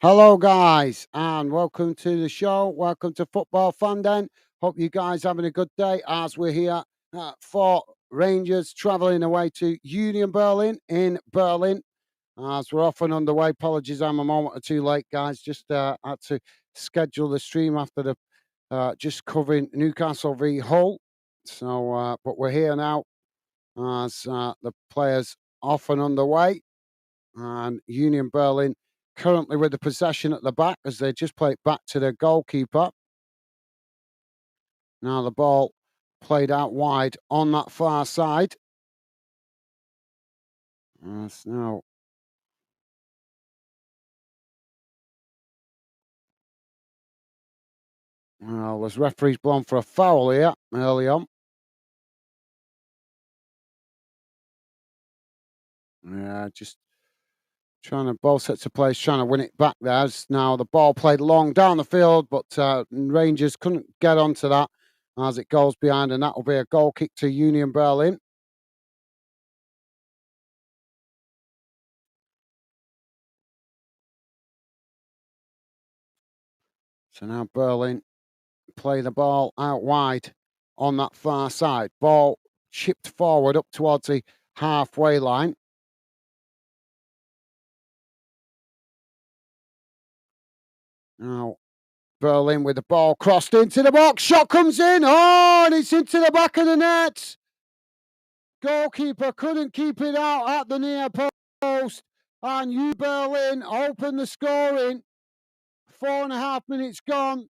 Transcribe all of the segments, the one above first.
Hello, guys, and welcome to the show. Welcome to Football Fun Den. Hope you guys having a good day as we're here for Rangers travelling away to Union Berlin in Berlin. As we're off and underway. Apologies, I'm a moment or two late, guys. Just had to schedule the stream after the just covering Newcastle v Hull. So, but we're here now as the players off and underway and Union Berlin currently with the possession at the back as they just play it back to the goalkeeper. Now the ball played out wide on that far side. Yes, now. Well, there's referees blown for a foul here early on. Yeah, just trying to both sets of players trying to win it back there. As now the ball played long down the field, but Rangers couldn't get onto that as it goes behind, and that will be a goal kick to Union Berlin. So now Berlin play the ball out wide on that far side. Ball chipped forward up towards the halfway line. Now Berlin with the ball crossed into the box. Shot comes in. Oh, and it's into the back of the net. Goalkeeper couldn't keep it out at the near post. And U Berlin opened the scoring. 4.5 minutes gone.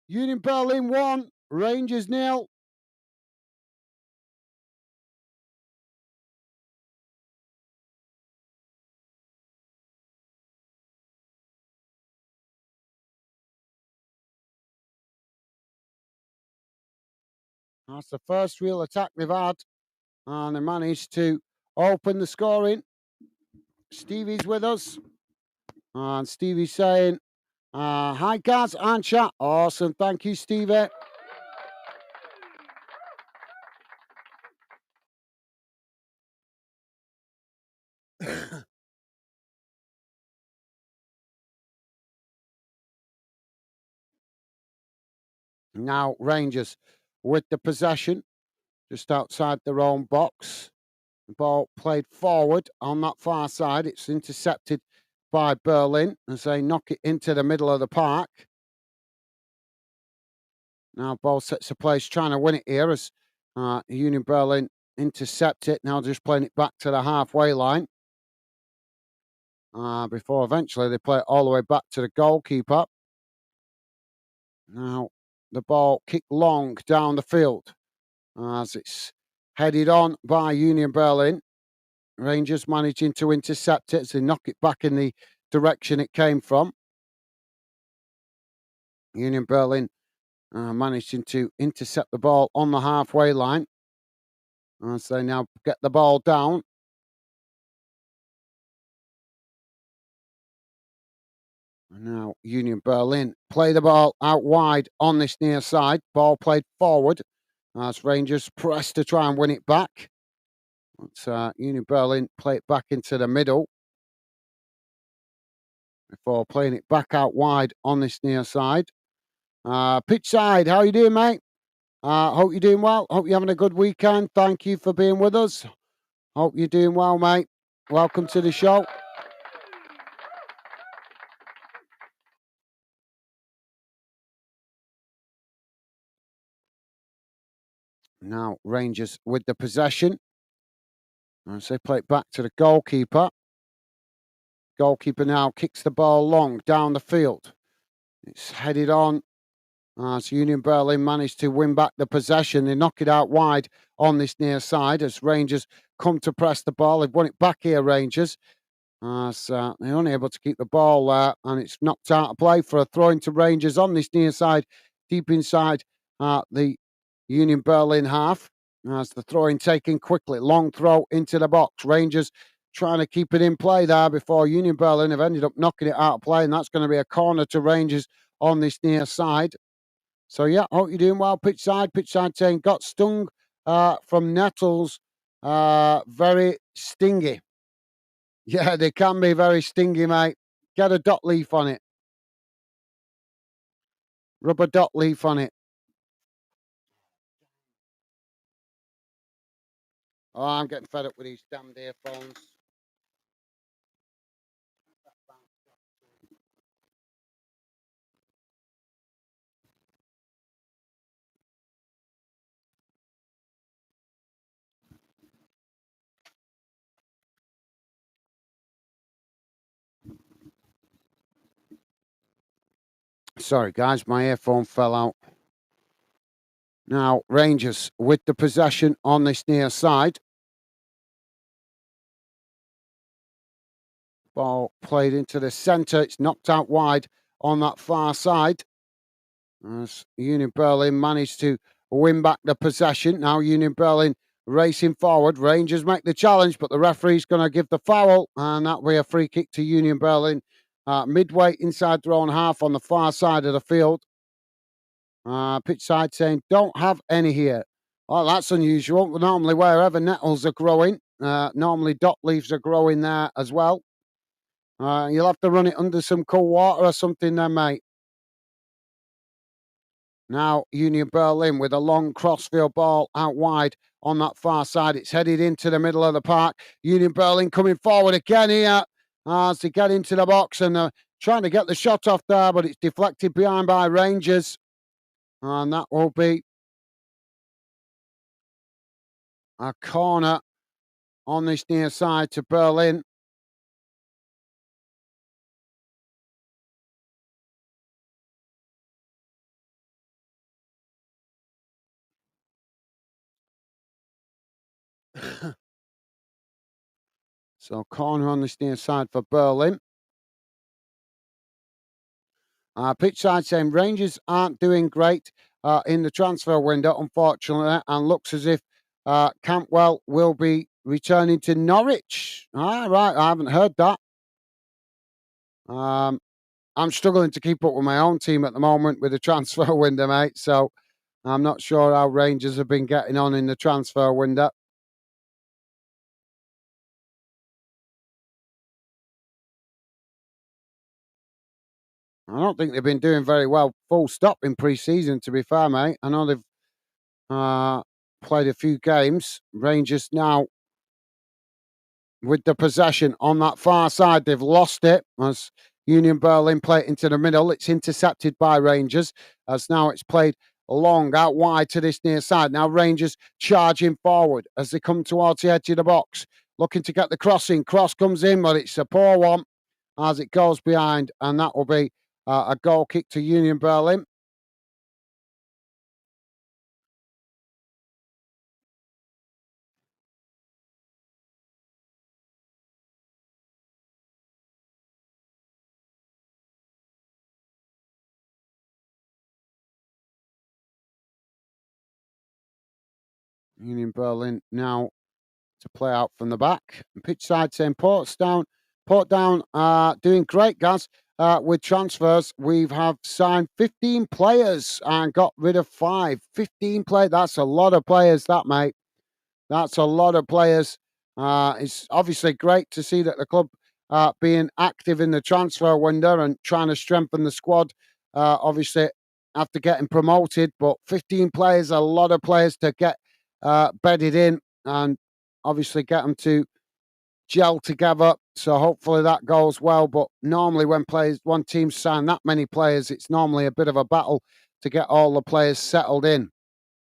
Union Berlin 1, Rangers 0. That's the first real attack they've had. And they managed to open the scoring. Stevie's with us. And Stevie's saying, hi, guys and chat. Awesome. Thank you, Stevie. Now, Rangers with the possession just outside their own box. The ball played forward on that far side. It's intercepted by Berlin as they knock it into the middle of the park. Now, ball sets the place trying to win it here as Union Berlin intercept it. Now, just playing it back to the halfway line. Before eventually they play it all the way back to the goalkeeper. Now, the ball kicked long down the field as it's headed on by Union Berlin. Rangers managing to intercept it as they knock it back in the direction it came from. Union Berlin managing to intercept the ball on the halfway line as they now get the ball down. And now Union Berlin play the ball out wide on this near side. Ball played forward as Rangers press to try and win it back. But Union Berlin play it back into the middle before playing it back out wide on this near side. Pitch side, how you doing, mate? Hope you're doing well. Hope you're having a good weekend. Thank you for being with us. Hope you're doing well, mate. Welcome to the show. Now Rangers with the possession. As they play it back to the goalkeeper. Goalkeeper now kicks the ball long down the field. It's headed on as Union Berlin managed to win back the possession. They knock it out wide on this near side as Rangers come to press the ball. They've won it back here, Rangers. As they're only able to keep the ball there, and it's knocked out of play for a throw into Rangers on this near side, deep inside the Union Berlin half. As the throw in taken quickly, long throw into the box. Rangers trying to keep it in play there before Union Berlin have ended up knocking it out of play, and that's going to be a corner to Rangers on this near side. So yeah, hope you're doing well. Pitch side saying got stung from nettles, very stingy. Yeah, they can be very stingy, mate. Get a dot leaf on it. rubber dot leaf on it. Oh, I'm getting fed up with these damned earphones. Sorry, guys, my earphone fell out. Now, Rangers with the possession on this near side. Ball played into the centre. It's knocked out wide on that far side. As Union Berlin managed to win back the possession. Now Union Berlin racing forward. Rangers make the challenge, but the referee's going to give the foul, and that'll be a free kick to Union Berlin. Midway inside their own half on the far side of the field. Pitch side saying, don't have any here. Oh, that's unusual. Normally, wherever nettles are growing, normally dot leaves are growing there as well. You'll have to run it under some cool water or something then, mate. Now, Union Berlin with a long crossfield ball out wide on that far side. It's headed into the middle of the park. Union Berlin coming forward again here as they get into the box and trying to get the shot off there, but it's deflected behind by Rangers. And that will be a corner on this near side to Berlin. So corner on this near side for Berlin. Pitch side saying Rangers aren't doing great in the transfer window, unfortunately, and looks as if Campbell will be returning to Norwich. Right, I haven't heard that. I'm struggling to keep up with my own team at the moment with the transfer window, mate. So I'm not sure how Rangers have been getting on in the transfer window. I don't think they've been doing very well, full stop, in pre-season, to be fair, mate. I know they've played a few games. Rangers now with the possession on that far side. They've lost it as Union Berlin play it into the middle. It's intercepted by Rangers as now it's played long out wide to this near side. Now Rangers charging forward as they come towards the edge of the box, looking to get the crossing. Cross comes in, but it's a poor one as it goes behind, and that will be a goal kick to Union Berlin. Union Berlin now to play out from the back. Pitch side saying Portsdown doing great, guys. With transfers, we've have signed 15 players and got rid of 5. 15 players. That's a lot of players, that, mate. That's a lot of players. It's obviously great to see that the club being active in the transfer window and trying to strengthen the squad. Obviously, after getting promoted, but 15 players, a lot of players to get bedded in and obviously get them to gel together. So hopefully that goes well. But normally when teams sign that many players, it's normally a bit of a battle to get all the players settled in.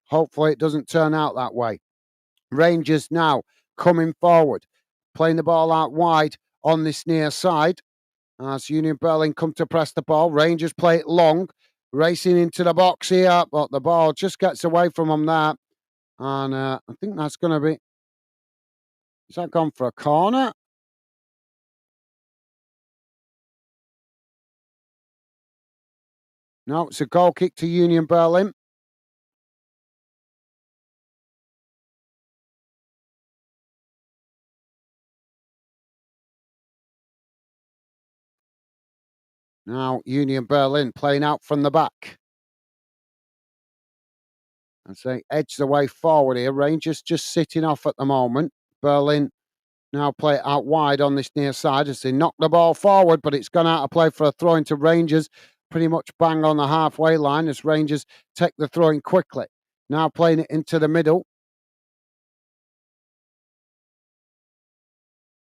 Hopefully it doesn't turn out that way. Rangers now coming forward, playing the ball out wide on this near side. As Union Berlin come to press the ball, Rangers play it long, racing into the box here, but the ball just gets away from them there. And I think that's going to be... Is that gone for a corner? No, it's a goal kick to Union Berlin. Now Union Berlin playing out from the back. And say edge the way forward here. Rangers just sitting off at the moment. Berlin now play it out wide on this near side as they knock the ball forward, but it's gone out of play for a throw into Rangers. pretty much bang on the halfway line as Rangers take the throw in quickly. Now playing it into the middle.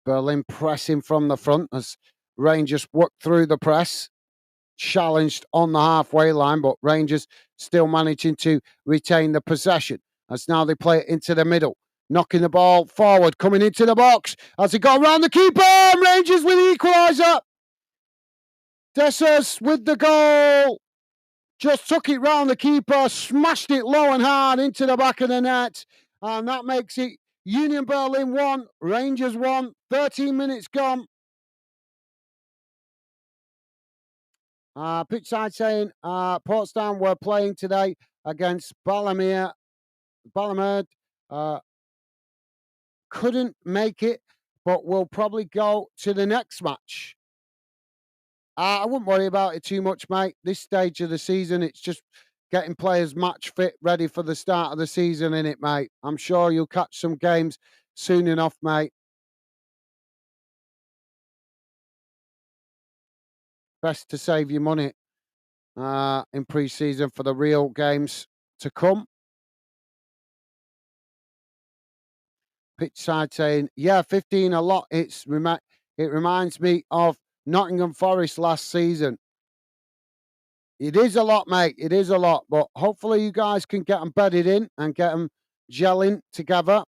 Berlin pressing from the front as Rangers work through the press. Challenged on the halfway line, but Rangers still managing to retain the possession as now they play it into the middle. Knocking the ball forward, coming into the box as they go around the keeper. Rangers with the equaliser. Dessers with the goal. Just took it round the keeper, smashed it low and hard into the back of the net. And that makes it Union Berlin 1, Rangers 1, 13 minutes gone. Pitch side saying Portsdown were playing today against Ballymere. Couldn't make it, but will probably go to the next match. I wouldn't worry about it too much, mate. This stage of the season, it's just getting players match fit, ready for the start of the season, innit, mate? I'm sure you'll catch some games soon enough, mate. Best to save your money in pre-season for the real games to come. Pitch side saying, yeah, 15 a lot. It reminds me of Nottingham Forest last season. It is a lot, mate. It is a lot. But hopefully you guys can get them bedded in and get them gelling together.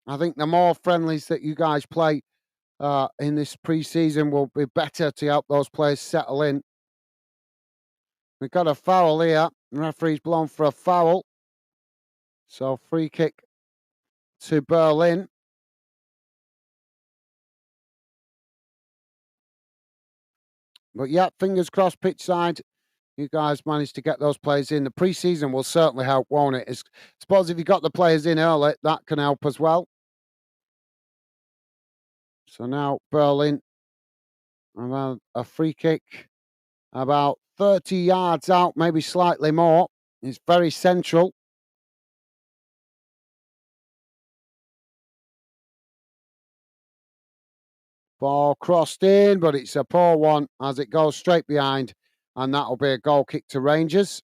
I think the more friendlies that you guys play in this pre-season will be better to help those players settle in. We've got a foul here. The referee's blown for a foul. So free kick to Berlin. But yeah, fingers crossed, pitch side. You guys managed to get those players in. The pre-season will certainly help, won't it? I suppose if you got the players in early, that can help as well. So now Berlin, around a free kick, about 30 yards out, maybe slightly more. It's very central. Ball crossed in, but it's a poor one as it goes straight behind, and that'll be a goal kick to Rangers.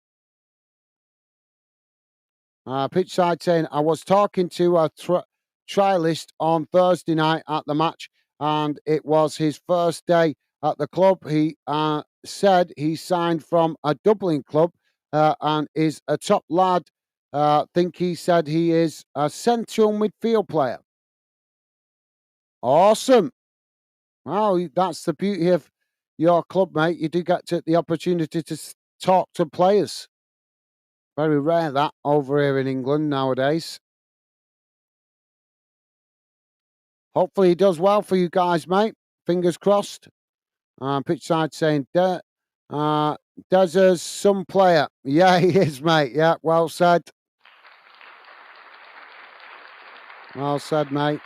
Pitch side saying, I was talking to a trialist on Thursday night at the match, and it was his first day at the club. He said he signed from a Dublin club and is a top lad. Think he said he is a central midfield player. Awesome. Well, that's the beauty of your club, mate. You do get the opportunity to talk to players. Very rare that over here in England nowadays. Hopefully he does well for you guys, mate. Fingers crossed. Pitch side saying, Dezer's some player. Yeah, he is, mate. Yeah, well said. Well said, mate.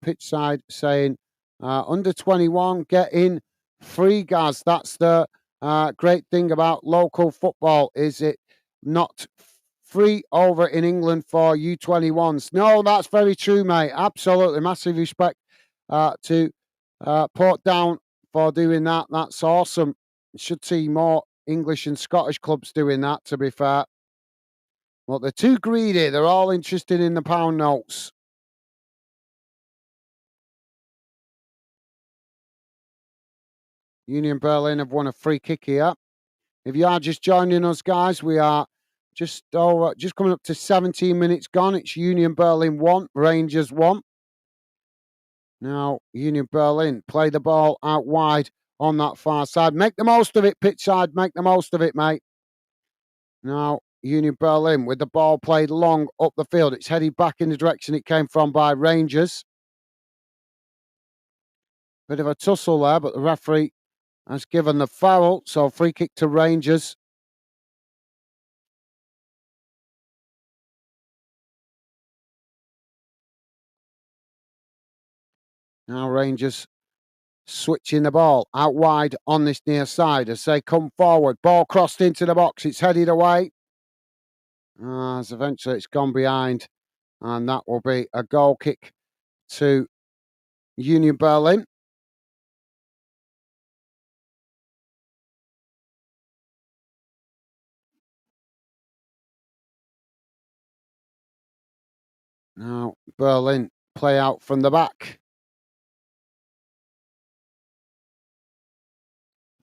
Pitch side saying, under 21, get in free, Gaz. That's the great thing about local football, is it not free over in England for U21s. No, that's very true, mate. Absolutely. Massive respect to Portsdown for doing that. That's awesome. Should see more English and Scottish clubs doing that, to be fair. Well, they're too greedy. They're all interested in the pound notes. Union Berlin have won a free kick here. If you are just joining us, guys, we are just coming up to 17 minutes gone. It's Union Berlin 1, Rangers 1. Now, Union Berlin play the ball out wide on that far side. Make the most of it, pitch side. Make the most of it, mate. Now, Union Berlin with the ball played long up the field. It's headed back in the direction it came from by Rangers. Bit of a tussle there, but the referee has given the foul. So free kick to Rangers. Now Rangers switching the ball out wide on this near side as they come forward. Ball crossed into the box. It's headed away. As eventually it's gone behind. And that will be a goal kick to Union Berlin. Now Berlin play out from the back.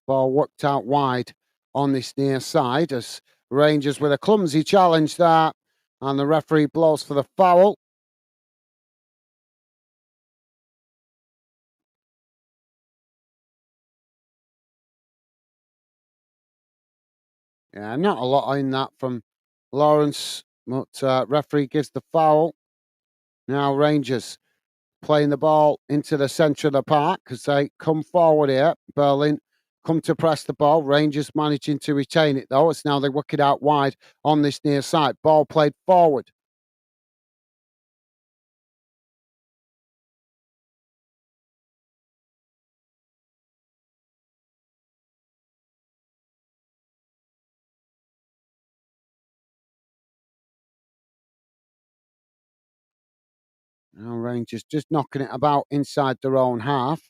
Ball worked out wide on this near side as Rangers with a clumsy challenge there. And the referee blows for the foul. Yeah, not a lot in that from Lawrence, but referee gives the foul. Now Rangers playing the ball into the centre of the park as they come forward here. Berlin come to press the ball. Rangers managing to retain it though. It's now they work it out wide on this near side. Ball played forward. Now Rangers just knocking it about inside their own half.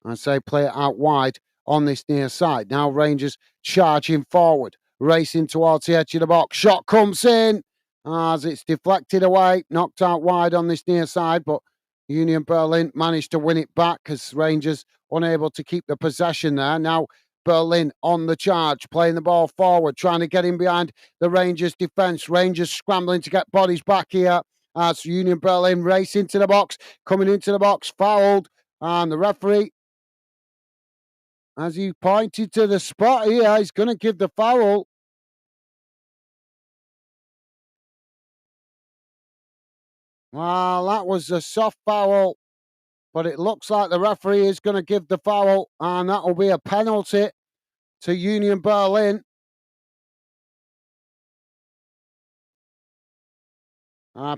As they play it out wide on this near side. Now Rangers charging forward, racing towards the edge of the box. Shot comes in as it's deflected away, knocked out wide on this near side, but Union Berlin managed to win it back as Rangers unable to keep the possession there. Now Berlin on the charge, playing the ball forward, trying to get in behind the Rangers defence. Rangers scrambling to get bodies back here as Union Berlin race into the box, coming into the box, fouled, and the referee, as he pointed to the spot here, he's going to give the foul. Well, that was a soft foul, but it looks like the referee is going to give the foul, and that will be a penalty to Union Berlin.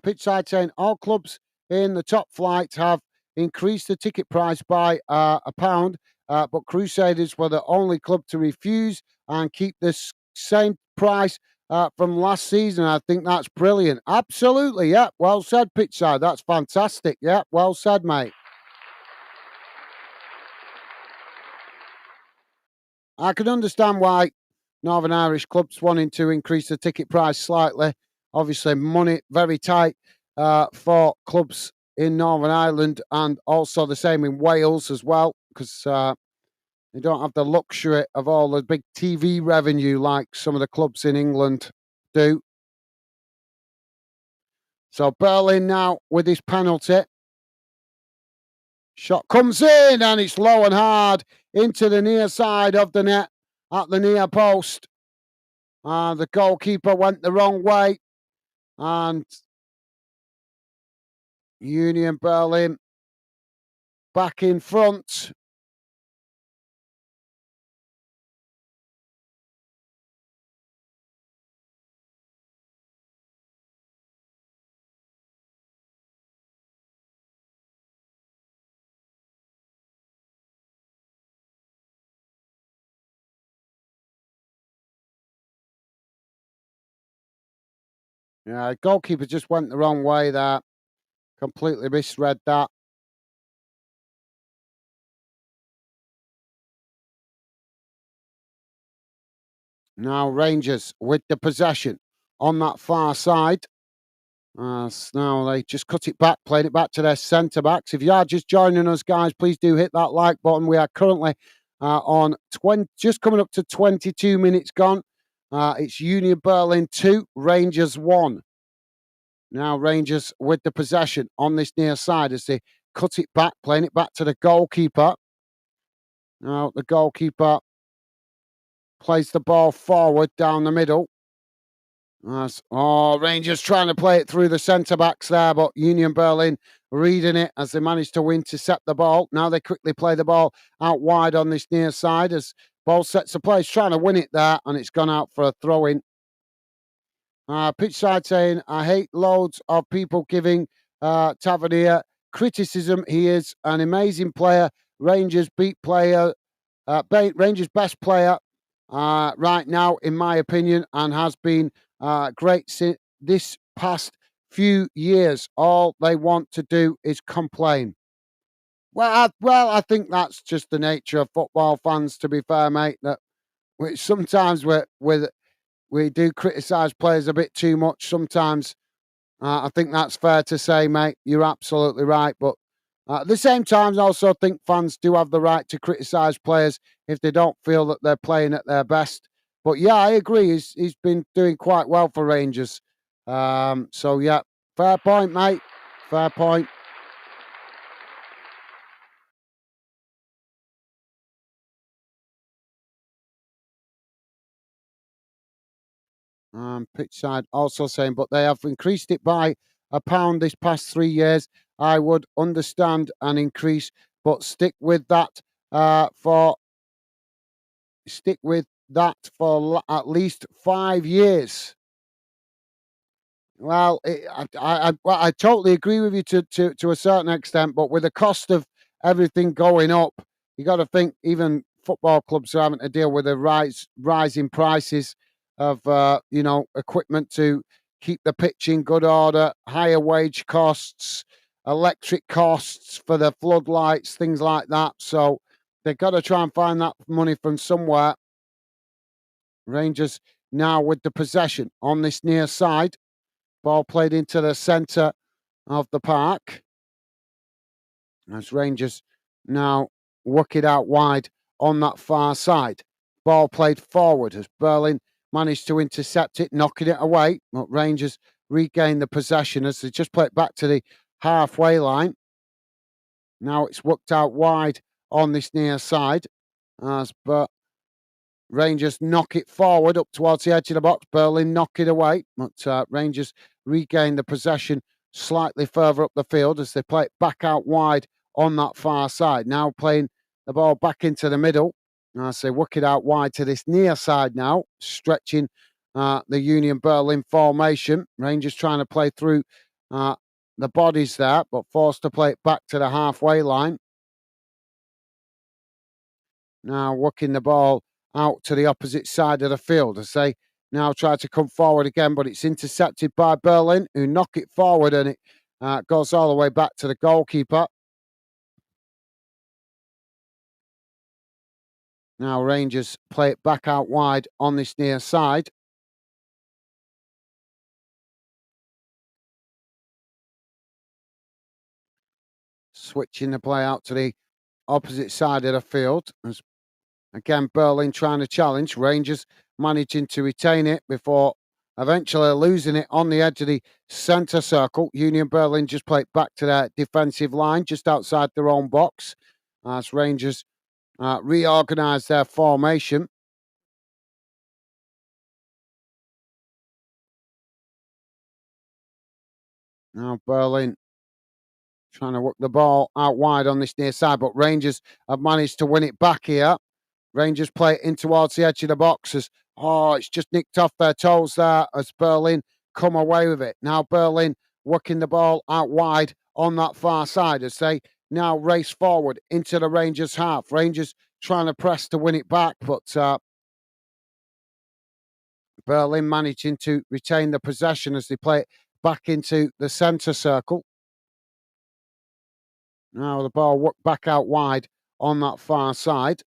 Pitch side saying all clubs in the top flight have increased the ticket price by £1, but Crusaders were the only club to refuse and keep this same price from last season. I think that's brilliant. Absolutely, yeah. Well said, pitch side. That's fantastic. Yeah, well said, mate. I can understand why Northern Irish clubs wanting to increase the ticket price slightly. Obviously, money very tight for clubs in Northern Ireland, and also the same in Wales as well, because they don't have the luxury of all the big TV revenue like some of the clubs in England do. So Berlin now with his penalty. Shot comes in and it's low and hard into the near side of the net at the near post. The goalkeeper went the wrong way, and Union Berlin back in front. Yeah, goalkeeper just went the wrong way there. Completely misread that. Now Rangers with the possession on that far side. Now they just cut it back, played it back to their centre backs. If you are just joining us, guys, please do hit that like button. We are currently on 20, just coming up to 22 minutes gone. It's Union Berlin 2, Rangers 1. Now Rangers with the possession on this near side as they cut it back, playing it back to the goalkeeper. Now the goalkeeper plays the ball forward down the middle. Rangers trying to play it through the centre backs there, but Union Berlin reading it as they managed to intercept the ball. Now they quickly play the ball out wide on this near side as ball sets the place, trying to win it there, and it's gone out for a throw in. Pitch side saying, I hate loads of people giving Tavernier criticism. He is an amazing player. Rangers Rangers best player right now, in my opinion, and has been great since this past few years. All they want to do is complain. Well, I think that's just the nature of football fans, to be fair, mate, that which sometimes we do criticise players a bit too much sometimes. I think that's fair to say, mate. You're absolutely right. But at the same time, I also think fans do have the right to criticise players if they don't feel that they're playing at their best. But yeah, I agree. He's been doing quite well for Rangers. So yeah, fair point, mate. Fair point. Pitch side also saying, but they have increased it by £1 this past 3 years. I would understand an increase, but for stick with that for at least 5 years. Well, I totally agree with you to a certain extent, but with the cost of everything going up, you got to think even football clubs are having to deal with the rising prices of equipment to keep the pitch in good order, higher wage costs, electric costs for the floodlights, things like that. So they've got to try and find that money from somewhere. Rangers now with the possession on this near side. Ball played into the centre of the park as Rangers now work it out wide on that far side. Ball played forward as Berlin managed to intercept it, knocking it away. But Rangers regain the possession as they just play it back to the halfway line. Now it's worked out wide on this near side as Rangers knock it forward up towards the edge of the box. Berlin knock it away, but Rangers regain the possession slightly further up the field as they play it back out wide on that far side. Now playing the ball back into the middle. As they work it out wide to this near side now, stretching the Union Berlin formation. Rangers trying to play through the bodies there, but forced to play it back to the halfway line. Now working the ball out to the opposite side of the field as they now try to come forward again, but it's intercepted by Berlin, who knock it forward and it goes all the way back to the goalkeeper. Now Rangers play it back out wide on this near side. Switching the play out to the opposite side of the field as again, Berlin trying to challenge. Rangers managing to retain it before eventually losing it on the edge of the centre circle. Union Berlin just play it back to their defensive line just outside their own box as Rangers reorganise their formation. Now Berlin trying to work the ball out wide on this near side, but Rangers have managed to win it back here. Rangers play it in towards the edge of the box as, it's just nicked off their toes there as Berlin come away with it. Now Berlin working the ball out wide on that far side as they now race forward into the Rangers half. Rangers trying to press to win it back, but Berlin managing to retain the possession as they play it back into the centre circle. Now the ball worked back out wide on that far side.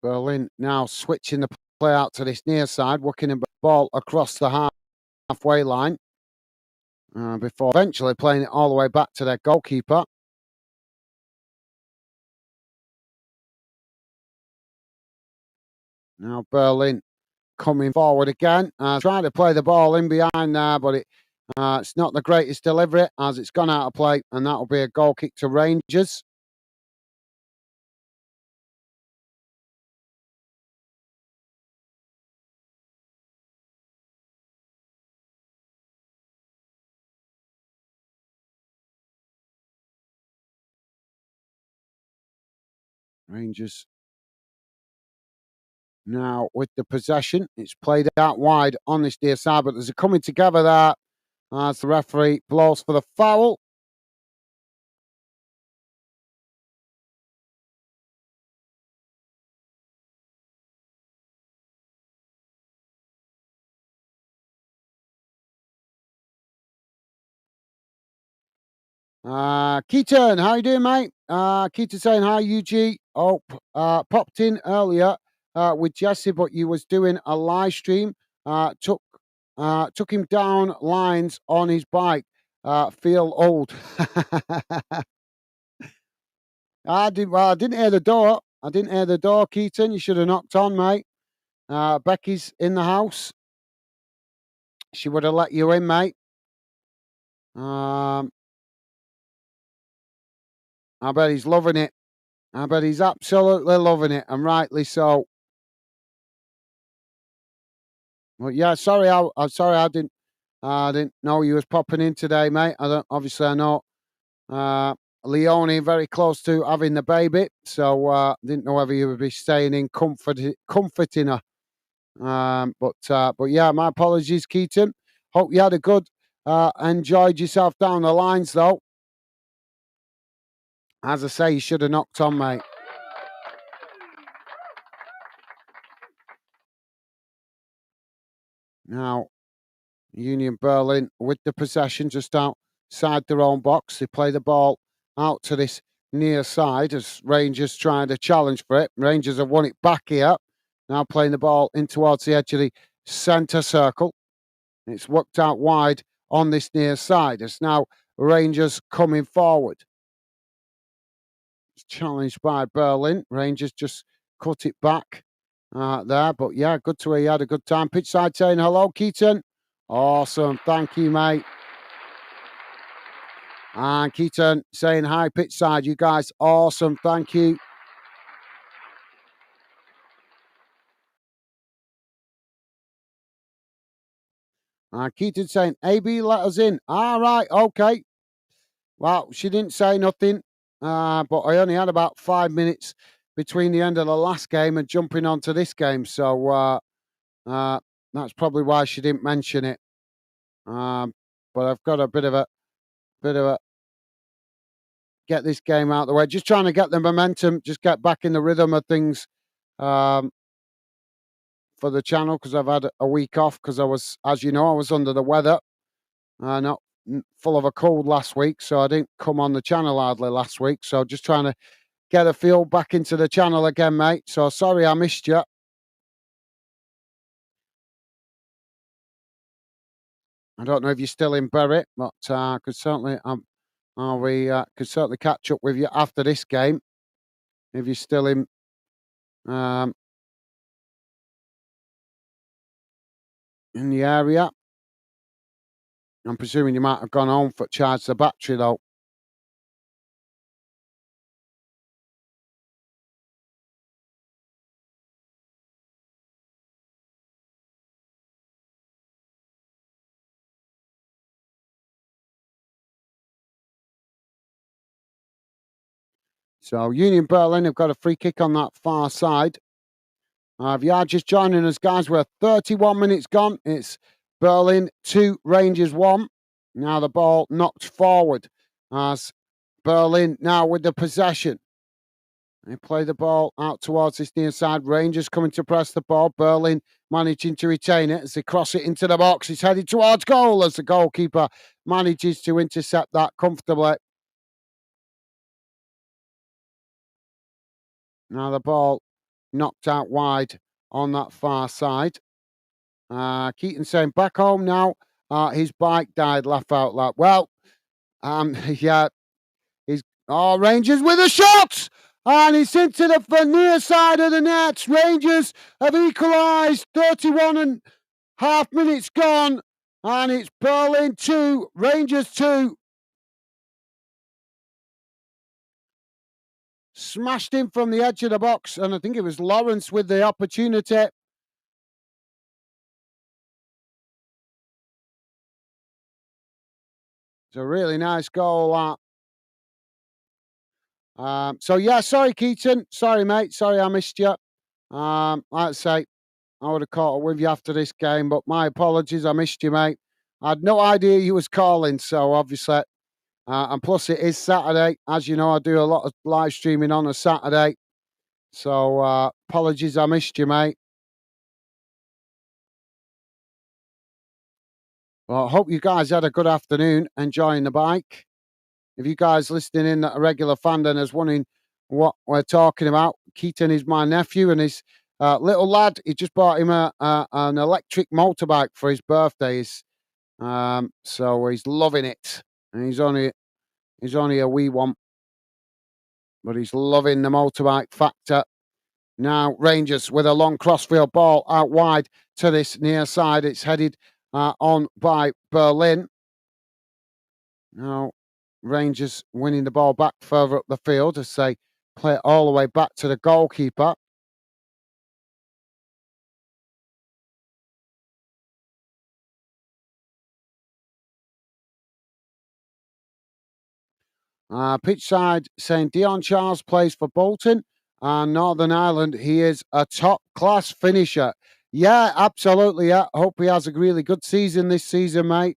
Berlin now switching the play out to this near side, working the ball across the halfway line before eventually playing it all the way back to their goalkeeper. Now Berlin coming forward again, trying to play the ball in behind there, but it's not the greatest delivery as it's gone out of play, and that'll be a goal kick to Rangers. Rangers now with the possession. It's played out wide on this near side, but there's a coming together there as the referee blows for the foul. Keaton, how you doing, mate? Keaton saying hi, UG. Oh, popped in earlier with Jesse, but you was doing a live stream. Took him down lines on his bike. Feel old. I didn't hear the door. I didn't hear the door, Keaton. You should have knocked on, mate. Becky's in the house. She would have let you in, mate. I bet he's loving it. I bet he's absolutely loving it, and rightly so. Well, yeah, sorry, I'm sorry, I didn't know you was popping in today, mate. I don't. Obviously, I know Leonie very close to having the baby, so didn't know whether you would be staying in comforting her. But yeah, my apologies, Keaton. Hope you had a good, enjoyed yourself down the lines, though. As I say, you should have knocked on, mate. Now, Union Berlin with the possession just outside their own box. They play the ball out to this near side as Rangers trying to challenge for it. Rangers have won it back here. Now playing the ball in towards the edge of the centre circle. It's worked out wide on this near side. It's now Rangers coming forward. It's challenged by Berlin. Rangers just cut it back there. But yeah, good to hear you had a good time. Pitch side saying hello, Keaton. Awesome. Thank you, mate. And Keaton saying hi, pitch side. You guys, awesome. Thank you. And Keaton saying, AB, let us in. All right. Okay. Well, she didn't say nothing, but I only had about 5 minutes between the end of the last game and jumping onto this game. So that's probably why she didn't mention it. But I've got a bit of a get this game out of the way. Just trying to get the momentum, just get back in the rhythm of things for the channel because I've had a week off because I was, as you know, I was under the weather, not full of a cold last week, so I didn't come on the channel hardly last week. So just trying to get a feel back into the channel again, mate. So sorry I missed you. I don't know if you're still in Berry, but could certainly we could certainly catch up with you after this game if you're still um, in the area. I'm presuming you might have gone home for charge the battery though. So Union Berlin have got a free kick on that far side. If you are just joining us, guys, we're 31 minutes gone. It's Berlin 2, Rangers 1. Now the ball knocked forward as Berlin now with the possession. They play the ball out towards this near side. Rangers coming to press the ball. Berlin managing to retain it as they cross it into the box. It's headed towards goal as the goalkeeper manages to intercept that comfortably. Now the ball knocked out wide on that far side. Keaton saying back home now. His bike died. Laugh out loud. Well, yeah, he's Rangers with a shot, and it's into the near side of the net. Rangers have equalised. 31 and half minutes gone, and it's Berlin 2, Rangers 2. Smashed in from the edge of the box, and I think it was Lawrence with the opportunity. It's a really nice goal, that. So yeah, sorry, Keaton. Sorry, mate. Sorry I missed you. Like I say, I would have caught up with you after this game, but my apologies. I missed you, mate. I had no idea you was calling, so obviously, and plus it is Saturday. As you know, I do a lot of live streaming on a Saturday. So apologies, I missed you, mate. Well, I hope you guys had a good afternoon enjoying the bike. If you guys listening in that are regular fan then is wondering what we're talking about, Keaton is my nephew and his little lad. He just bought him an electric motorbike for his birthday. So he's loving it. And he's only a wee one, but he's loving the motorbike factor. Now Rangers with a long crossfield ball out wide to this near side. It's headed on by Berlin. Now Rangers winning the ball back further up the field as they play it all the way back to the goalkeeper. Pitch side saying Dion Charles plays for Bolton and Northern Ireland. He is a top class finisher. Yeah, absolutely. Yeah. Hope he has a really good season this season, mate.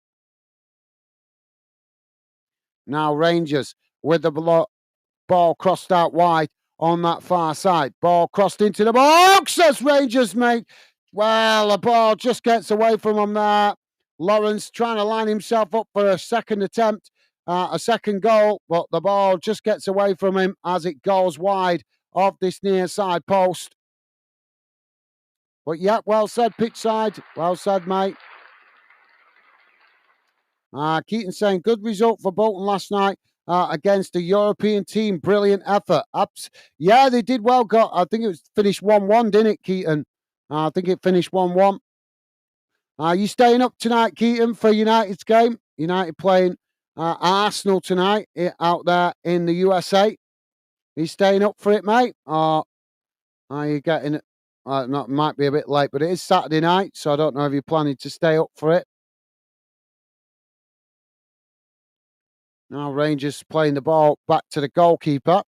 Now Rangers with the ball crossed out wide on that far side. Ball crossed into the box. That's Rangers, mate. Well, the ball just gets away from him there. Lawrence trying to line himself up for a second attempt, a second goal, but the ball just gets away from him as it goes wide of this near side post. But yeah, well said, pitch side. Well said, mate. Keaton saying good result for Bolton last night against a European team. Brilliant effort. Yeah, they did well. I think it was finished 1-1, didn't it, Keaton? I think it finished 1-1. Are you staying up tonight, Keaton, for United's game? United playing Arsenal tonight out there in the USA. Are you staying up for it, mate? Or are you getting it? Might be a bit late, but it is Saturday night, so I don't know if you're planning to stay up for it. Now Rangers playing the ball back to the goalkeeper.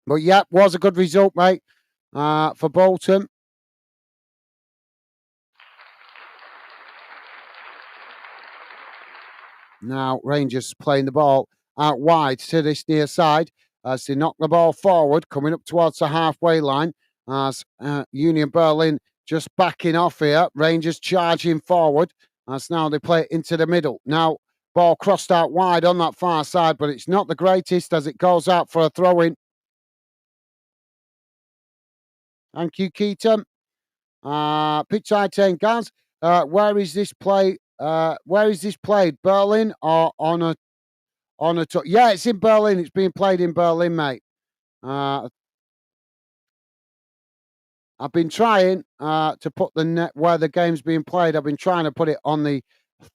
But yeah, was a good result, mate, for Bolton. Now Rangers playing the ball out wide to this near side as they knock the ball forward, coming up towards the halfway line as Union Berlin just backing off here. Rangers charging forward as now they play it into the middle. Now ball crossed out wide on that far side, but it's not the greatest as it goes out for a throw-in. Thank you, Keaton. Pitch side saying, Gaz, where is this play? Where is this played? Berlin or on a yeah, it's in Berlin. It's being played in Berlin, mate. I've been trying to put the net where the game's being played. I've been trying to put it on the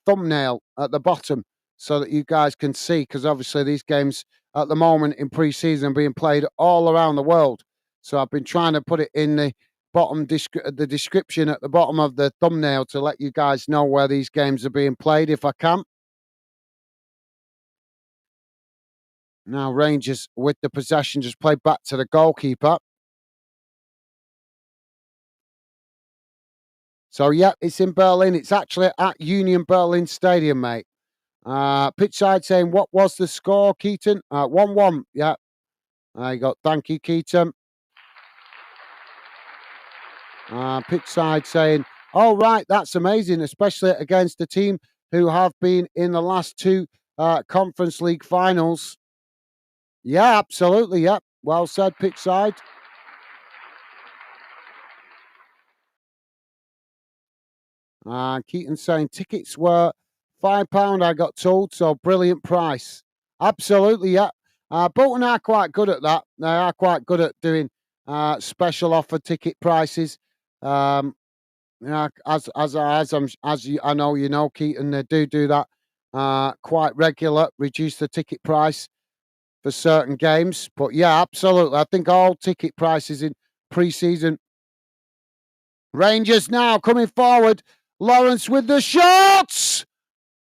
thumbnail at the bottom so that you guys can see, because obviously these games at the moment in pre-season are being played all around the world. So I've been trying to put it in the bottom the description at the bottom of the thumbnail to let you guys know where these games are being played if I can. Now Rangers with the possession just played back to the goalkeeper. So yeah, it's in Berlin. It's actually at Union Berlin Stadium, mate. Pitch side saying, what was the score, Keaton? 1-1. Yeah. There you go. Thank you, Keaton. Pitch side saying, oh, right, that's amazing, especially against a team who have been in the last two Conference League finals. Yeah, absolutely. Yeah. Well said, pitch side. Keaton saying tickets were £5, I got told, so brilliant price. Absolutely, yeah. Bolton are quite good at that. They are quite good at doing special offer ticket prices. I know you know, Keaton, they do that quite regular. Reduce the ticket price for certain games, but yeah, absolutely. I think all ticket prices in pre-season. Rangers now coming forward. Lawrence with the shots!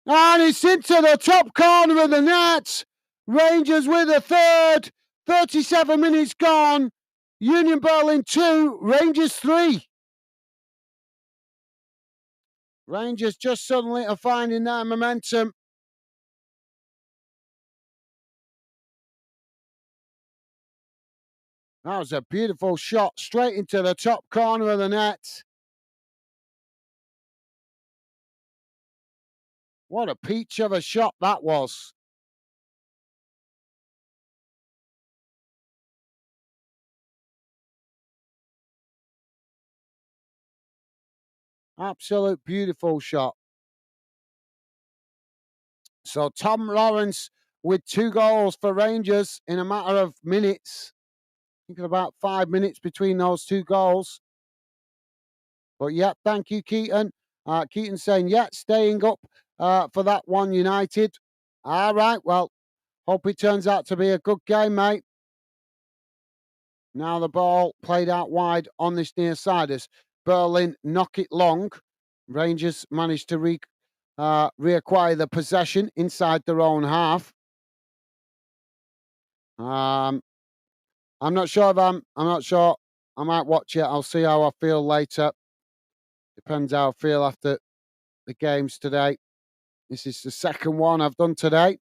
And it's into the top corner of the net. Rangers with a third. 37 minutes gone. Union Berlin 2, Rangers 3. Rangers just suddenly are finding their momentum. That was a beautiful shot straight into the top corner of the net. What a peach of a shot that was. Absolute beautiful shot. So Tom Lawrence with 2 goals for Rangers in a matter of minutes. I think about 5 minutes between those 2 goals. But yeah, thank you, Keaton. Keaton saying, yeah, staying up for that one, United. All right, well, hope it turns out to be a good game, mate. Now the ball played out wide on this near side as Berlin knock it long. Rangers managed to reacquire the possession inside their own half. I'm not sure if I'm not sure. I might watch it. I'll see how I feel later. Depends how I feel after the games today. This is the second one I've done today.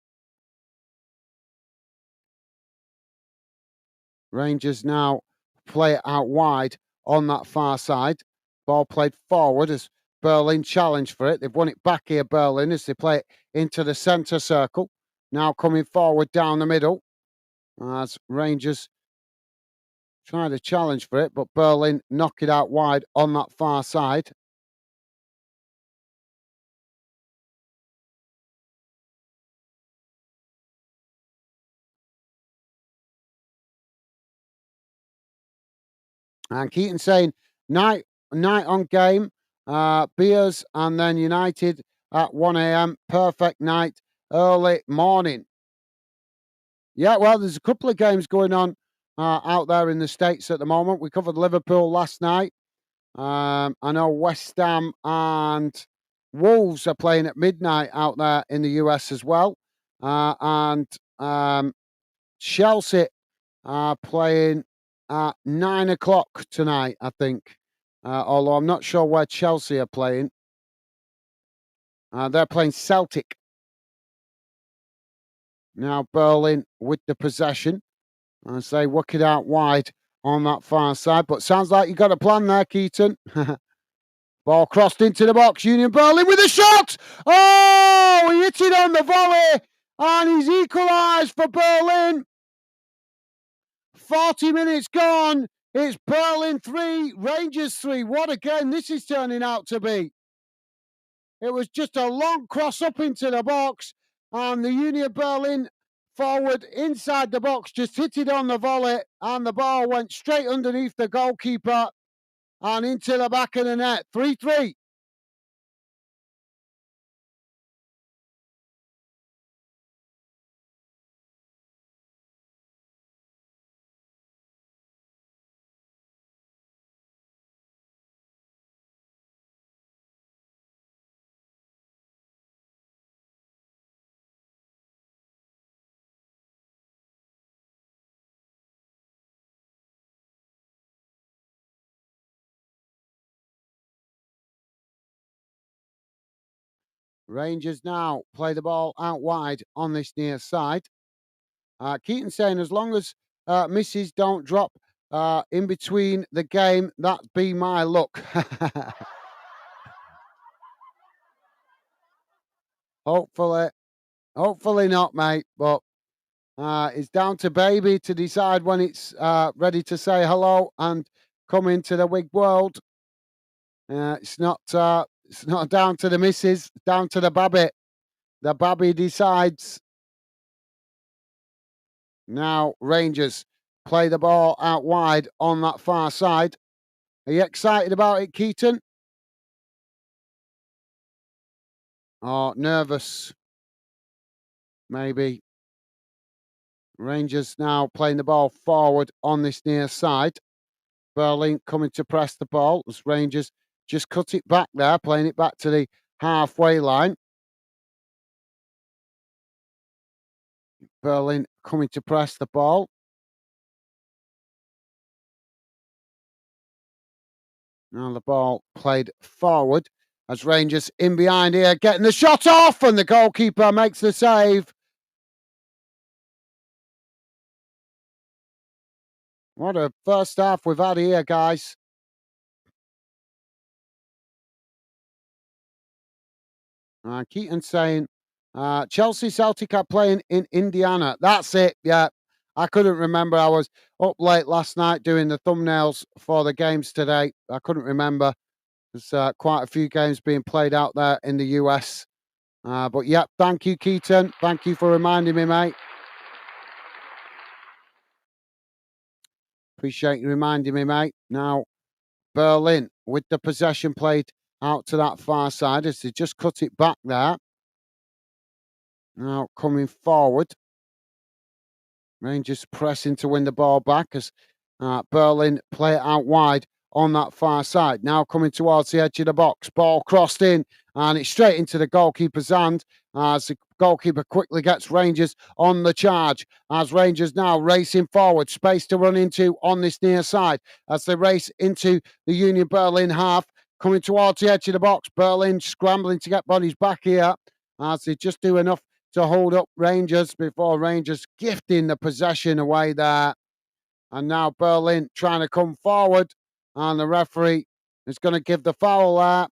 Rangers now play it out wide on that far side. Ball played forward as Berlin challenged for it. They've won it back here, Berlin, as they play it into the centre circle. Now coming forward down the middle as Rangers try to challenge for it, but Berlin knock it out wide on that far side. And Keaton saying night on game, beers and then United at 1 a.m. Perfect night, early morning. Yeah, well, there's a couple of games going on out there in the States at the moment. We covered Liverpool last night. I know West Ham and Wolves are playing at midnight out there in the US as well. And Chelsea are playing at 9 o'clock tonight, I think. Although I'm not sure where Chelsea are playing. They're playing Celtic. Now Berlin with the possession. I say work it out wide on that far side. But sounds like you got a plan there, Keaton. Ball crossed into the box. Union Berlin with a shot. Oh, he hit it on the volley. And he's equalised for Berlin. 40 minutes gone. It's Berlin 3, Rangers 3. What a game this is turning out to be. It was just a long cross up into the box. And the Union Berlin forward inside the box just hit it on the volley. And the ball went straight underneath the goalkeeper and into the back of the net. 3-3. Rangers now play the ball out wide on this near side. Keaton saying as long as misses don't drop in between the game, that'd be my luck. hopefully, hopefully not, mate. But it's down to baby to decide when it's ready to say hello and come into the big world. It's not down to the missus, down to the babby. The babby decides. Now Rangers play the ball out wide on that far side. Are you excited about it, Keaton? Or nervous? Maybe. Rangers now playing the ball forward on this near side. Berlin coming to press the ball as Rangers just cut it back there, playing it back to the halfway line. Berlin coming to press the ball. Now the ball played forward as Rangers in behind here, getting the shot off, and the goalkeeper makes the save. What a first half we've had here, guys. Keaton saying Chelsea Celtic are playing in Indiana. That's it. Yeah. I couldn't remember. I was up late last night doing the thumbnails for the games today. I couldn't remember. There's quite a few games being played out there in the US. But yeah, thank you, Keaton. Thank you for reminding me, mate. Appreciate you reminding me, mate. Now, Berlin with the possession played out to that far side as they just cut it back there. Now coming forward. Rangers pressing to win the ball back as Berlin play it out wide on that far side. Now coming towards the edge of the box. Ball crossed in and it's straight into the goalkeeper's hand as the goalkeeper quickly gets Rangers on the charge. As Rangers now racing forward. Space to run into on this near side as they race into the Union Berlin half. Coming towards the edge of the box. Berlin scrambling to get bodies back here as they just do enough to hold up Rangers before Rangers gifting the possession away there. And now Berlin trying to come forward, and the referee is going to give the foul there.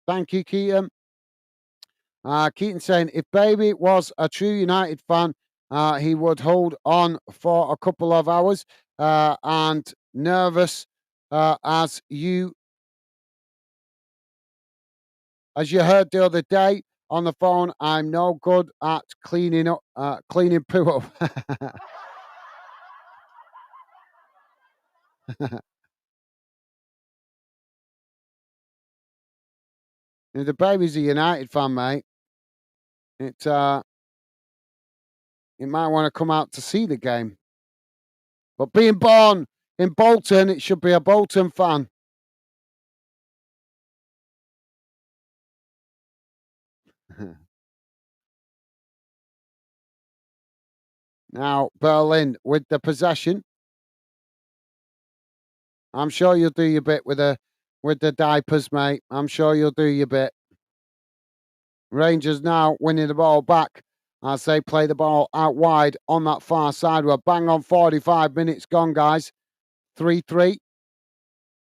Thank you, Keaton. Keaton saying, if Baby was a true United fan, he would hold on for a couple of hours and nervous as you heard the other day on the phone. I'm no good at cleaning poo up. The Baby's a United fan, mate. It might want to come out to see the game. But being born in Bolton, it should be a Bolton fan. Now, Berlin with the possession. I'm sure you'll do your bit with the diapers, mate. I'm sure you'll do your bit. Rangers now winning the ball back as they play the ball out wide on that far side. We're bang on 45 minutes gone, guys. 3-3.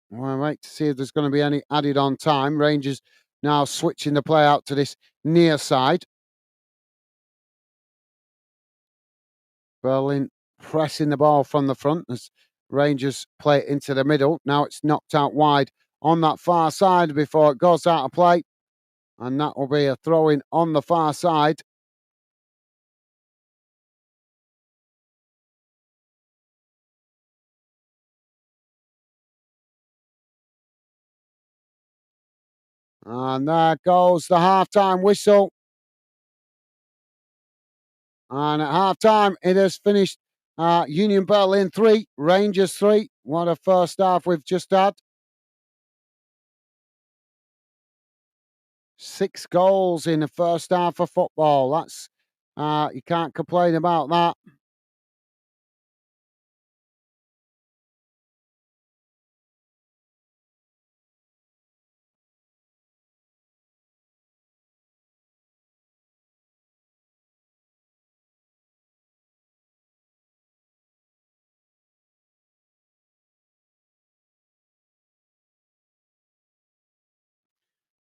We'll wait to see if there's going to be any added on time. Rangers now switching the play out to this near side. Berlin pressing the ball from the front as Rangers play it into the middle. Now it's knocked out wide on that far side before it goes out of play. And that will be a throw in on the far side. And there goes the half-time whistle. And at half-time, it has finished Union Berlin 3, Rangers 3. What a first half we've just had. 6 goals in the first half of football. That's you can't complain about that.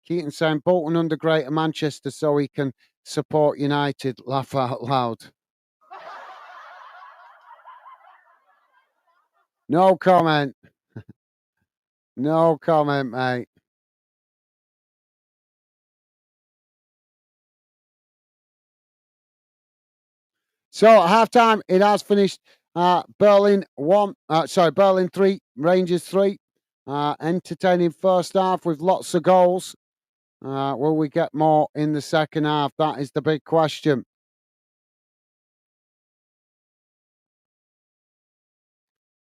Keaton saying Bolton under Greater Manchester so he can support United. Laugh out loud. No comment. No comment, mate. So at halftime, it has finished Berlin 3, Rangers 3. Entertaining first half with lots of goals. Will we get more in the second half? That is the big question.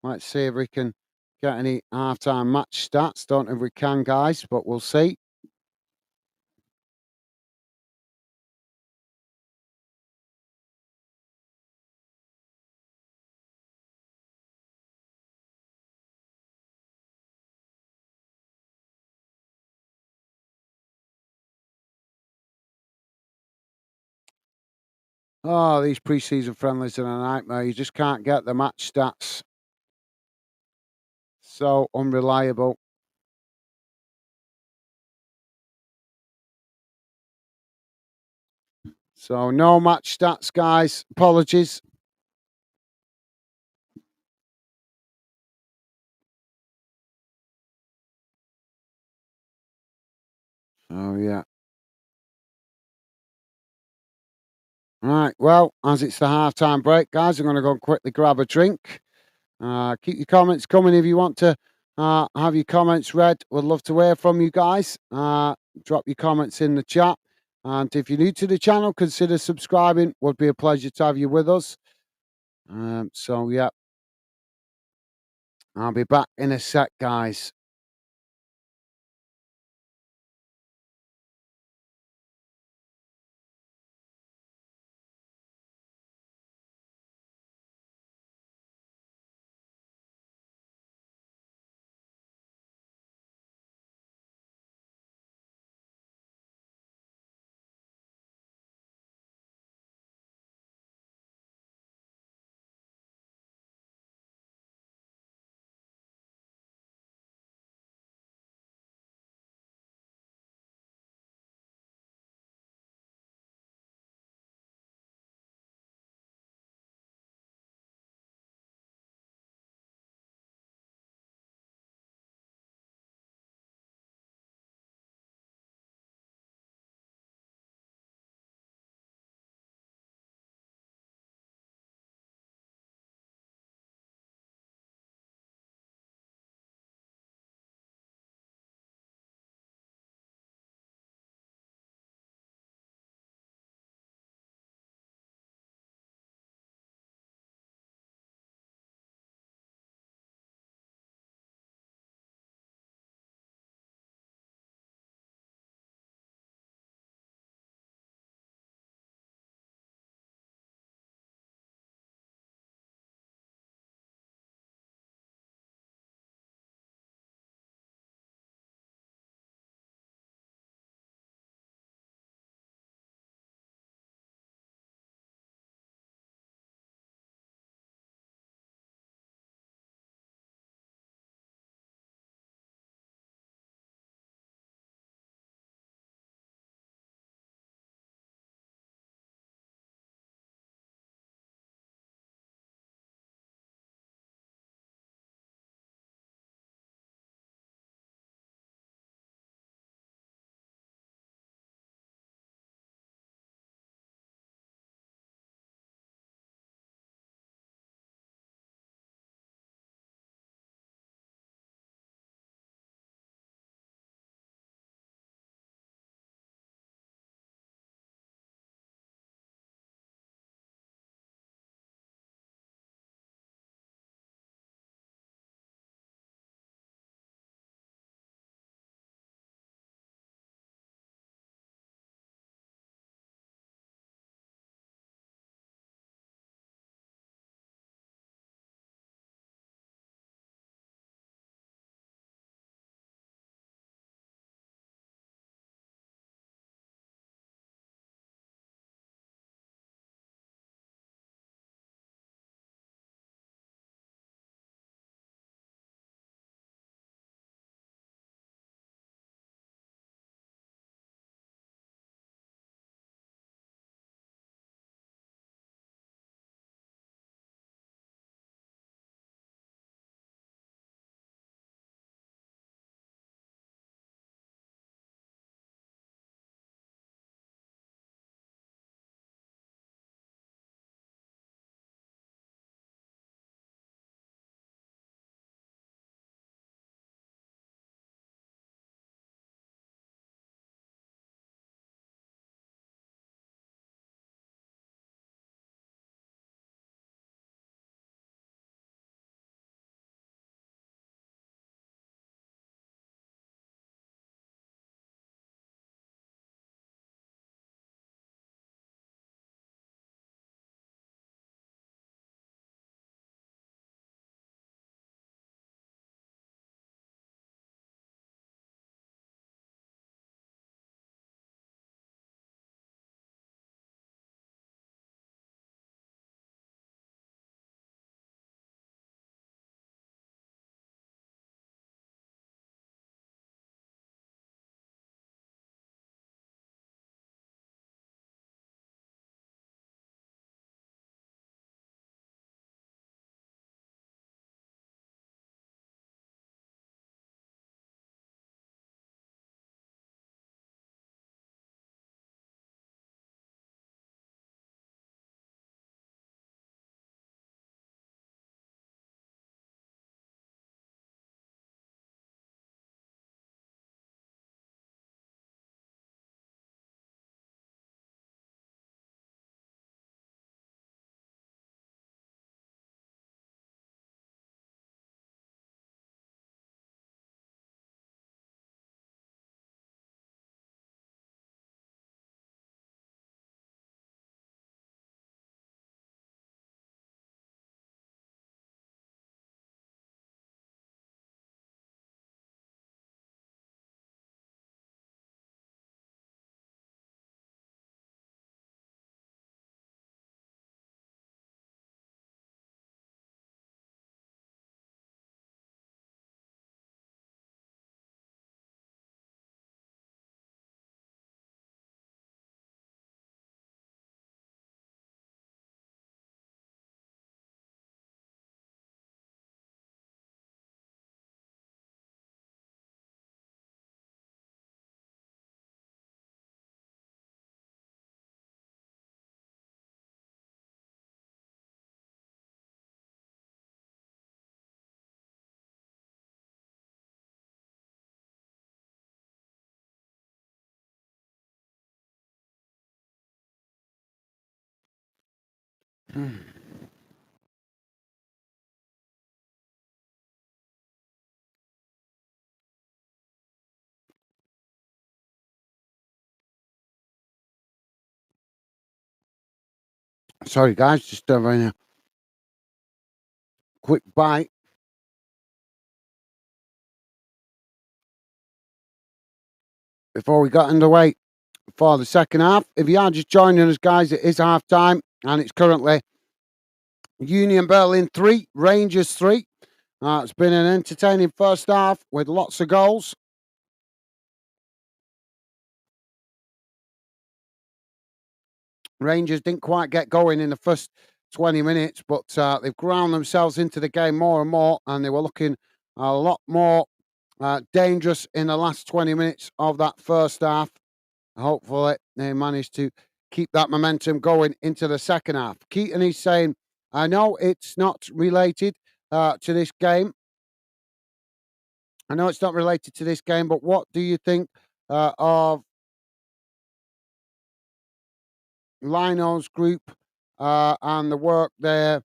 Let's see if we can get any halftime match stats. Don't know if we can, guys, but we'll see. Oh, these pre-season friendlies are a nightmare. You just can't get the match stats. So unreliable. So no match stats, guys. Apologies. Oh, yeah. Right. Well, as it's the halftime break, guys, I'm going to go and quickly grab a drink. Keep your comments coming if you want to have your comments read. Would love to hear from you guys. Drop your comments in the chat. And if you're new to the channel, consider subscribing. Would be a pleasure to have you with us. So, yeah, I'll be back in a sec, guys. Sorry, guys, just having a quick bite before we got underway for the second half. If you are just joining us, guys, it is half time and it's currently Union Berlin 3, Rangers 3. It's been an entertaining first half with lots of goals. Rangers didn't quite get going in the first 20 minutes, but they've ground themselves into the game more and more, and they were looking a lot more dangerous in the last 20 minutes of that first half. Hopefully, they managed to keep that momentum going into the second half. Keaton is saying, I know it's not related to this game. I know it's not related to this game, but what do you think of Lino's group and the work they're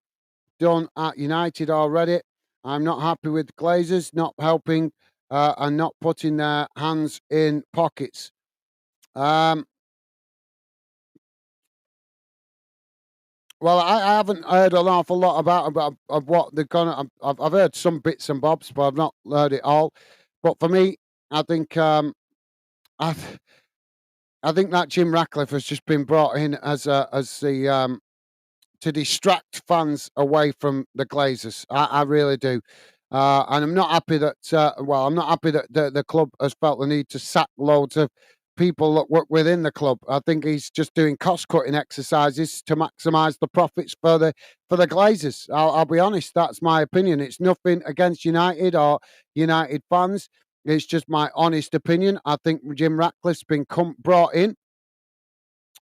done at United already? I'm not happy with Glazers not helping and not putting their hands in pockets. Well, I haven't heard an awful lot about of what they're gonna. I've heard some bits and bobs, but I've not heard it all. But for me, I think I th- I think that Jim Ratcliffe has just been brought in as the to distract fans away from the Glazers. I really do. And I'm not happy that, I'm not happy that the club has felt the need to sack loads of people that work within the club. I think he's just doing cost cutting exercises to maximise the profits for the Glazers. I'll be honest, that's my opinion. It's nothing against United or United fans. It's just my honest opinion. I think Jim Ratcliffe's been brought in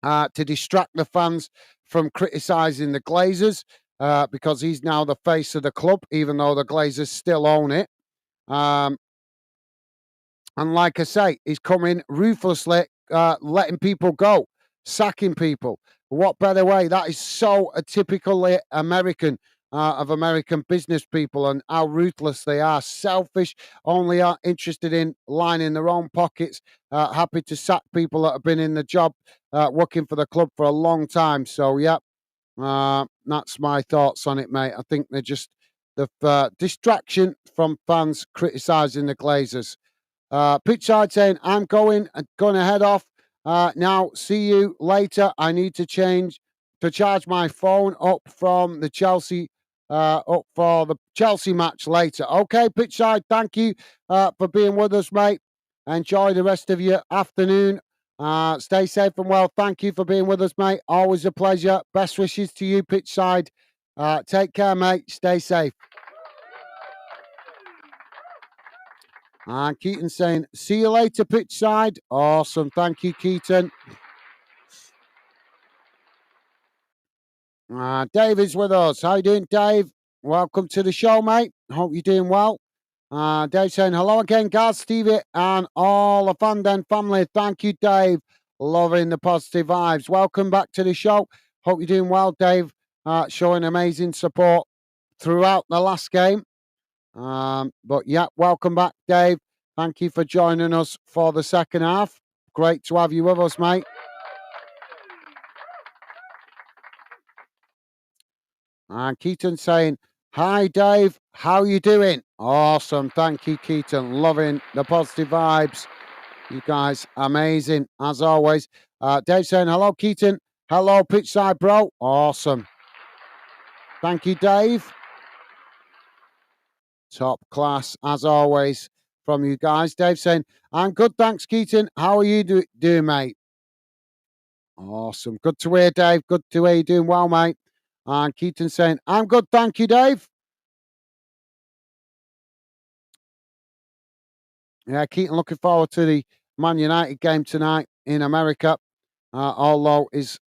to distract the fans from criticising the Glazers because he's now the face of the club, even though the Glazers still own it. Um, and like I say, he's coming ruthlessly, letting people go, sacking people. What better way? That is so typically American of American business people and how ruthless they are. Selfish, only are interested in lining their own pockets, happy to sack people that have been in the job, working for the club for a long time. So, yeah, that's my thoughts on it, mate. I think they're just the distraction from fans criticising the Glazers. Pitchside saying, I'm going to head off now. See you later. I need to charge my phone up from the Chelsea, up for the Chelsea match later. Okay, Pitchside, thank you for being with us, mate. Enjoy the rest of your afternoon. Stay safe and well. Thank you for being with us, mate. Always a pleasure. Best wishes to you, Pitchside. Take care, mate. Stay safe. And Keaton saying, see you later, pitch side. Awesome. Thank you, Keaton. Dave is with us. How you doing, Dave? Welcome to the show, mate. Hope you're doing well. Dave saying, hello again, guys, Stevie, and all the Fanden family. Thank you, Dave. Loving the positive vibes. Welcome back to the show. Hope you're doing well, Dave. Showing amazing support throughout the last game. But yeah, welcome back, Dave. Thank you for joining us for the second half. Great to have you with us, mate. And Keaton saying, hi, Dave. How you doing? Awesome. Thank you, Keaton. Loving the positive vibes. You guys, amazing, as always. Dave saying, hello, Keaton. Hello, pitchside, bro. Awesome. Thank you, Dave. Top class, as always, from you guys. Dave saying, I'm good, thanks, Keaton. How are you doing, mate? Awesome. Good to hear, Dave. Good to hear you doing well, mate. And Keaton saying, I'm good, thank you, Dave. Yeah, Keaton looking forward to the Man United game tonight in America. Although his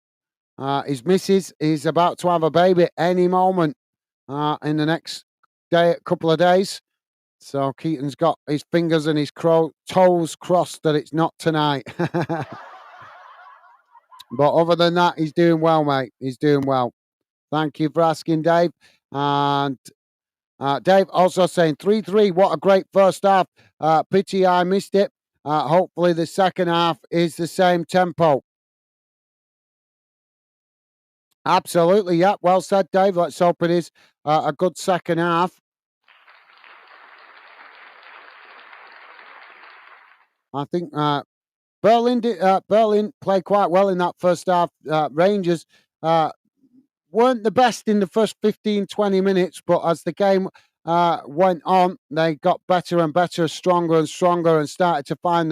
missus is about to have a baby any moment in the next couple of days. So Keaton's got his fingers and his toes crossed that it's not tonight. But other than that, he's doing well, mate. He's doing well. Thank you for asking, Dave. And Dave also saying 3-3. What a great first half. Pity I missed it. Hopefully, the second half is the same tempo. Absolutely. Yeah. Well said, Dave. Let's hope it is a good second half. I think Berlin played quite well in that first half. Rangers uh, weren't the best in the first 15, 20 minutes, but as the game went on, they got better and better, stronger and stronger, and started to find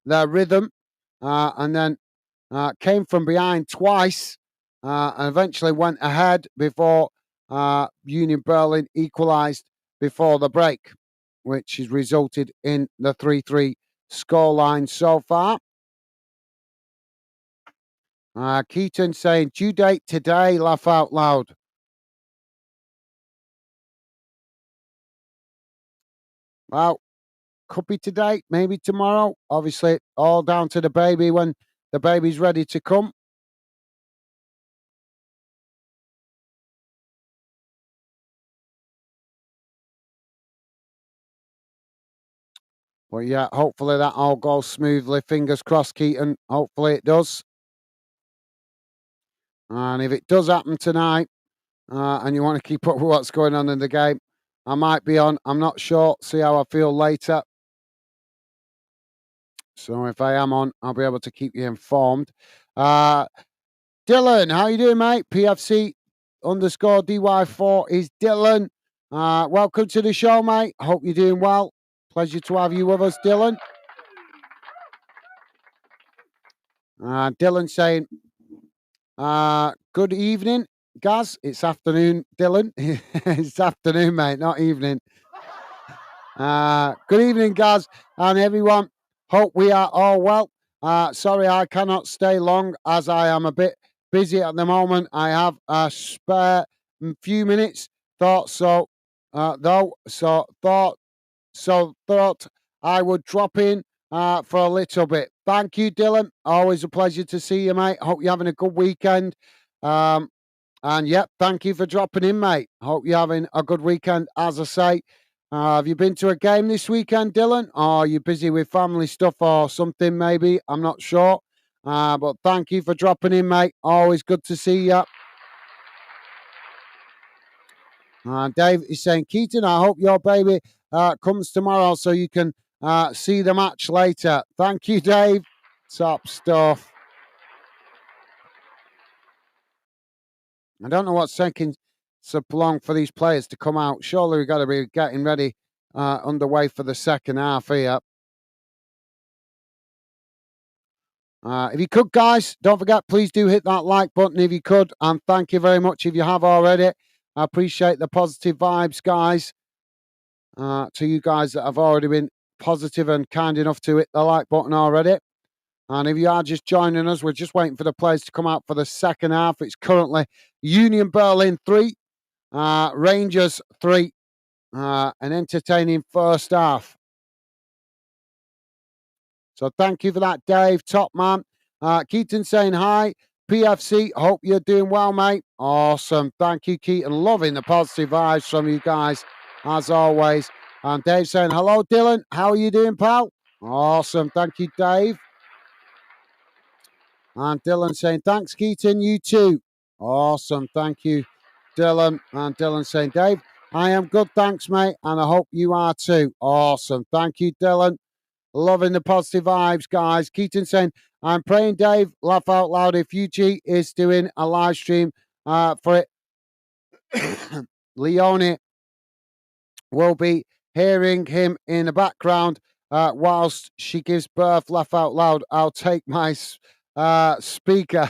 their rhythm. And then came from behind twice and eventually went ahead before Union Berlin equalised before the break, which has resulted in the 3-3 scoreline so far. Keaton saying, due date today, laugh out loud. Well, could be today, maybe tomorrow. Obviously, all down to the baby when the baby's ready to come. But yeah, hopefully that all goes smoothly. Fingers crossed, Keaton. Hopefully it does. And if it does happen tonight, and you want to keep up with what's going on in the game, I might be on. I'm not sure. See how I feel later. So if I am on, I'll be able to keep you informed. Dylan, how you doing, mate? PFC underscore DY4 is Dylan. Welcome to the show, mate. Hope you're doing well. Pleasure to have you with us, Dylan. Dylan saying, good evening, Gaz. It's afternoon, Dylan. It's afternoon, mate, not evening. Good evening, Gaz, and everyone. Hope we are all well. Sorry, I cannot stay long as I am a bit busy at the moment. I have a spare few minutes. Thought so, though. Thought I would drop in for a little bit. Thank you, Dylan. Always a pleasure to see you, mate. Hope you're having a good weekend. And yep, thank you for dropping in, mate. Hope you're having a good weekend, as I say. Have you been to a game this weekend, Dylan? Or are you busy with family stuff or something, maybe? I'm not sure. But thank you for dropping in, mate. Always good to see you. Dave is saying, Keaton, I hope your baby comes tomorrow so you can see the match later. Thank you, Dave. Top stuff. I don't know what's taking so long for these players to come out. Surely we've got to be getting ready underway for the second half here. If you could, guys, don't forget, please do hit that like button if you could. And thank you very much if you have already. I appreciate the positive vibes, guys. To you guys that have already been positive and kind enough to hit the like button already. And if you are just joining us, we're just waiting for the players to come out for the second half. It's currently Union Berlin 3, Rangers 3. An entertaining first half. So thank you for that, Dave. Top man. Keaton saying hi. PFC, hope you're doing well, mate. Awesome. Thank you, Keaton. Loving the positive vibes from you guys, as always. And Dave saying, hello, Dylan. How are you doing, pal? Awesome. Thank you, Dave. And Dylan saying, thanks, Keaton. You too. Awesome. Thank you, Dylan. And Dylan saying, Dave, I am good. Thanks, mate. And I hope you are too. Awesome. Thank you, Dylan. Loving the positive vibes, guys. Keaton saying, I'm praying, Dave, laugh out loud if UG is doing a live stream for it. Leone will be hearing him in the background whilst she gives birth. Laugh out loud. I'll take my speaker.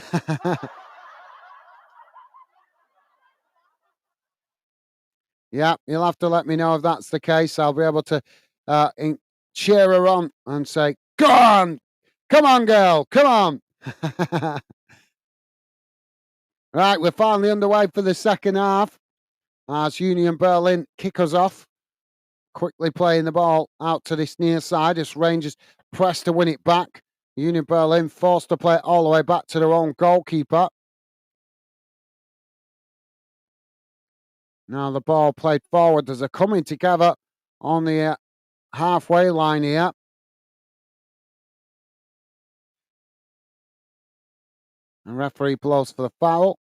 Yeah, you'll have to let me know if that's the case. I'll be able to cheer her on and say, go on, come on, girl, come on. Right, we're finally underway for the second half as Union Berlin kick us off. Quickly playing the ball out to this near side as Rangers press to win it back. Union Berlin forced to play it all the way back to their own goalkeeper. Now the ball played forward as they're coming together on the halfway line here. And referee blows for the foul.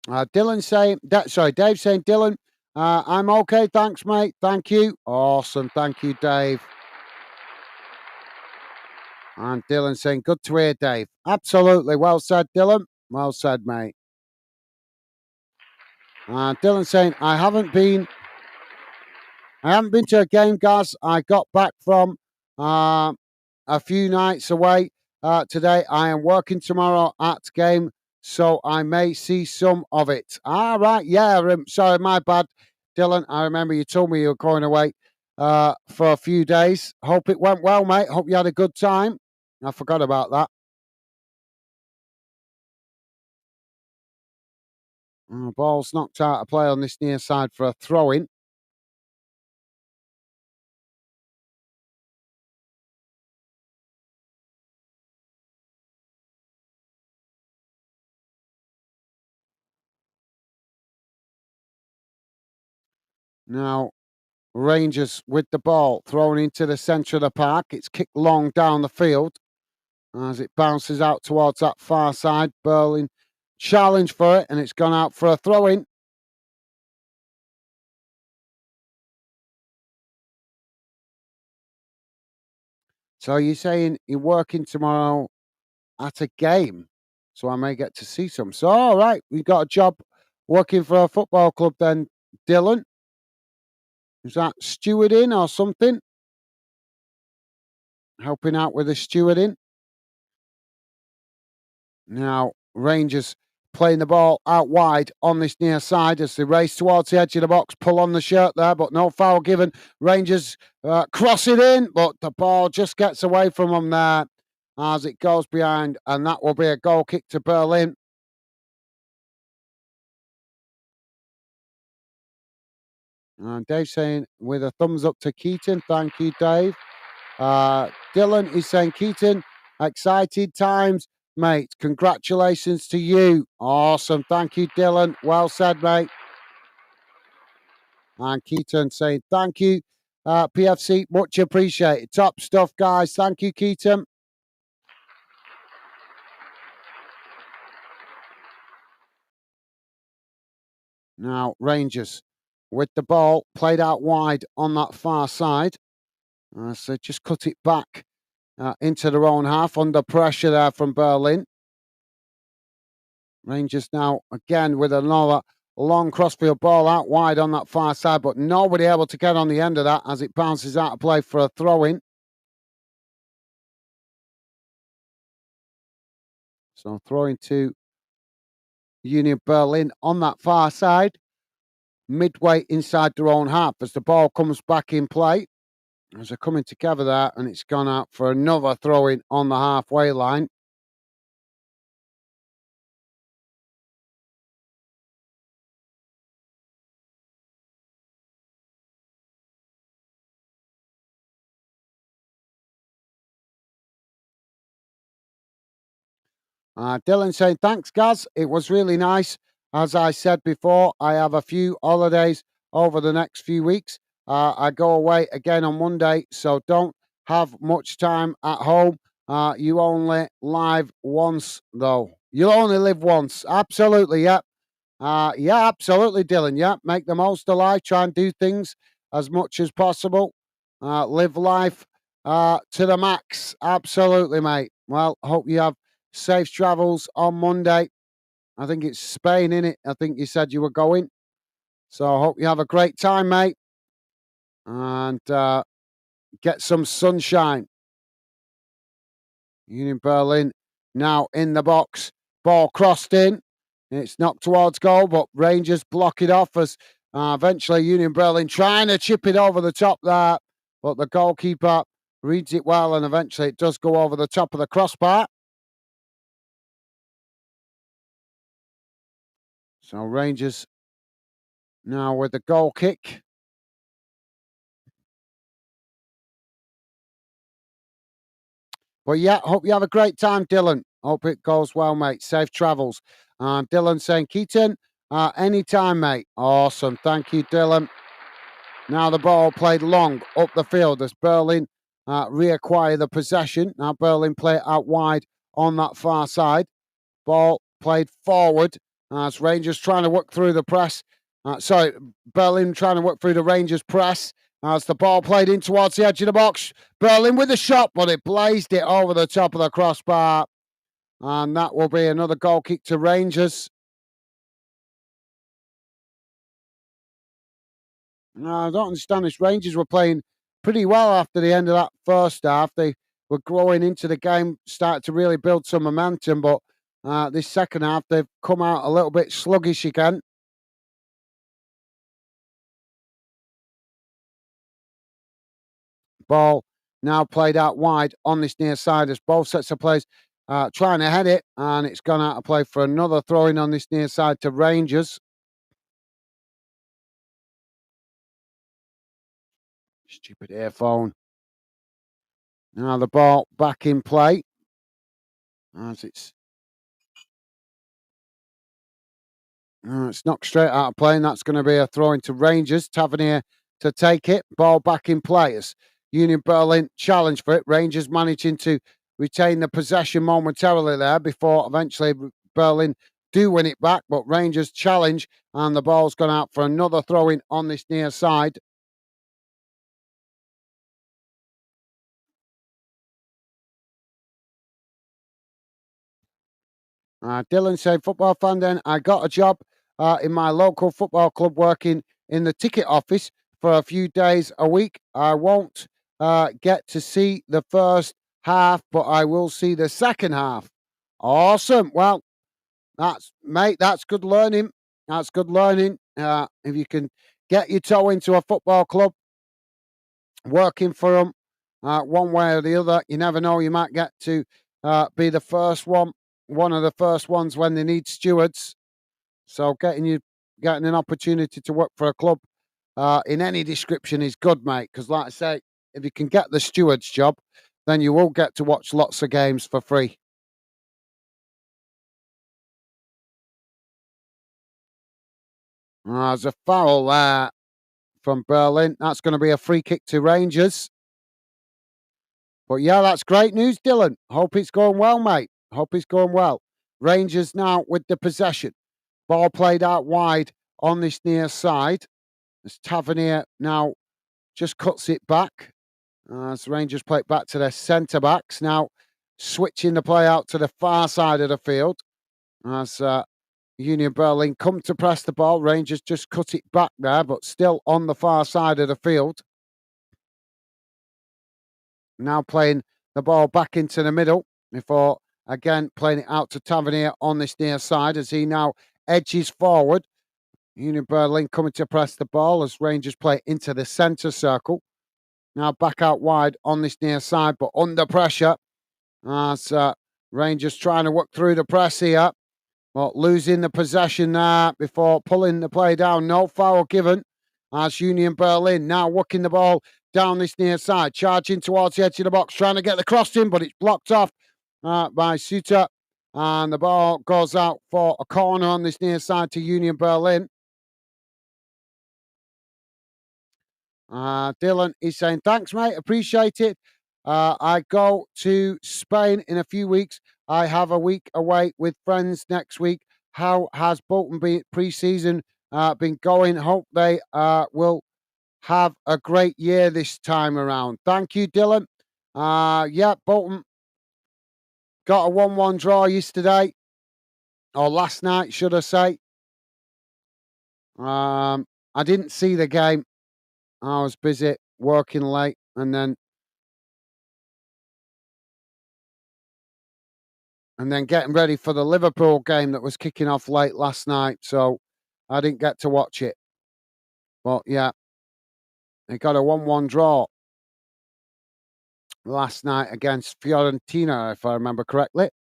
Dylan saying, Dave saying, Dylan, I'm okay. Thanks, mate. Thank you. Awesome. Thank you, Dave. And Dylan saying, good to hear, Dave. Absolutely. Well said, Dylan. Well said, mate. Dylan saying, I haven't been to a game, guys. I got back from a few nights away today. I am working tomorrow at game, so I may see some of it. All right, yeah. Sorry, my bad, Dylan. I remember you told me you were going away for a few days. Hope it went well, mate. Hope you had a good time. I forgot about that. Ball's knocked out of play on this near side for a throw in. Now, Rangers with the ball thrown into the centre of the park. It's kicked long down the field as it bounces out towards that far side. Berlin challenge for it, and it's gone out for a throw in. So you're saying you're working tomorrow at a game, so I may get to see some. So all right, we got a job working for a football club then, Dylan. Is that stewarding or something? Helping out with the stewarding. Now, Rangers playing the ball out wide on this near side as they race towards the edge of the box, pull on the shirt there, but no foul given. Rangers cross it in, but the ball just gets away from them there as it goes behind, and that will be a goal kick to Berlin. And Dave saying with a thumbs up to Keaton. Thank you, Dave. Dylan is saying, Keaton, excited times, mate. Congratulations to you. Awesome. Thank you, Dylan. Well said, mate. And Keaton saying, thank you, PFC. Much appreciated. Top stuff, guys. Thank you, Keaton. Now, Rangers with the ball played out wide on that far side. So just cut it back into their own half under pressure there from Berlin. Rangers now again with another long crossfield ball out wide on that far side, but nobody able to get on the end of that as it bounces out of play for a throw in. So throwing to Union Berlin on that far side, midway inside their own half as the ball comes back in play. As they're coming together there, and it's gone out for another throw in on the halfway line. Dylan saying, thanks, Gaz. It was really nice. As I said before, I have a few holidays over the next few weeks. I go away again on Monday, so don't have much time at home. You only live once, though. You'll only live once. Absolutely, yeah. Yeah, absolutely, Dylan. Yeah, make the most of life. Try and do things as much as possible. Live life to the max. Absolutely, mate. Well, hope you have safe travels on Monday. I think it's Spain, in it. I think you said you were going. So I hope you have a great time, mate, and get some sunshine. Union Berlin now in the box. Ball crossed in. It's knocked towards goal, but Rangers block it off as eventually Union Berlin trying to chip it over the top there. But the goalkeeper reads it well, and eventually it does go over the top of the crossbar. So Rangers now with the goal kick. But yeah, hope you have a great time, Dylan. Hope it goes well, mate. Safe travels. Dylan saying, Keaton, anytime, mate. Awesome. Thank you, Dylan. Now the ball played long up the field as Berlin reacquire the possession. Now Berlin play it out wide on that far side. Ball played forward as Rangers trying to work through the press. Berlin trying to work through the Rangers press as the ball played in towards the edge of the box. Berlin with the shot, but it blazed it over the top of the crossbar. And that will be another goal kick to Rangers. No, I don't understand this. Rangers were playing pretty well after the end of that first half. They were growing into the game, started to really build some momentum, but this second half they've come out a little bit sluggish again. Ball now played out wide on this near side as both sets of players trying to head it, and it's gone out of play for another throw-in on this near side to Rangers. Stupid earphone. Now the ball back in play as it's knocked straight out of play, and that's going to be a throw into Rangers. Tavernier to take it. Ball back in play as Union Berlin challenge for it. Rangers managing to retain the possession momentarily there before eventually Berlin do win it back. But Rangers challenge, and the ball's gone out for another throw in on this near side. Dylan said, football fan then, I got a job in my local football club working in the ticket office for a few days a week. I won't get to see the first half, but I will see the second half. Awesome. Well, that's good learning. That's good learning. If you can get your toe into a football club, working for them one way or the other, you never know. You might get to be the first one of the first ones when they need stewards. So getting an opportunity to work for a club in any description is good, mate. Because like I say, if you can get the steward's job, then you will get to watch lots of games for free. There's a foul there from Berlin. That's going to be a free kick to Rangers. But yeah, that's great news, Dylan. Hope it's going well, mate. Hope it's going well. Rangers now with the possession. Ball played out wide on this near side. As Tavernier now just cuts it back. As Rangers play it back to their centre backs. Now switching the play out to the far side of the field. As Union Berlin come to press the ball. Rangers just cut it back there, but still on the far side of the field. Now playing the ball back into the middle before again playing it out to Tavernier on this near side as he now edges forward. Union Berlin coming to press the ball as Rangers play into the centre circle. Now back out wide on this near side, but under pressure as Rangers trying to work through the press here. Well, losing the possession there before pulling the play down. No foul given as Union Berlin now working the ball down this near side, charging towards the edge of the box, trying to get the cross in, but it's blocked off by Suter. And the ball goes out for a corner on this near side to Union Berlin. Dylan is saying, thanks, mate. Appreciate it. I go to Spain in a few weeks. I have a week away with friends next week. How has Bolton pre-season been going? Hope they will have a great year this time around. Thank you, Dylan. Yeah, Bolton got a 1-1 draw yesterday, or last night, should I say. I didn't see the game. I was busy working late and then getting ready for the Liverpool game that was kicking off late last night. So I didn't get to watch it. But yeah, they got a 1-1 draw last night against Fiorentina, if I remember correctly.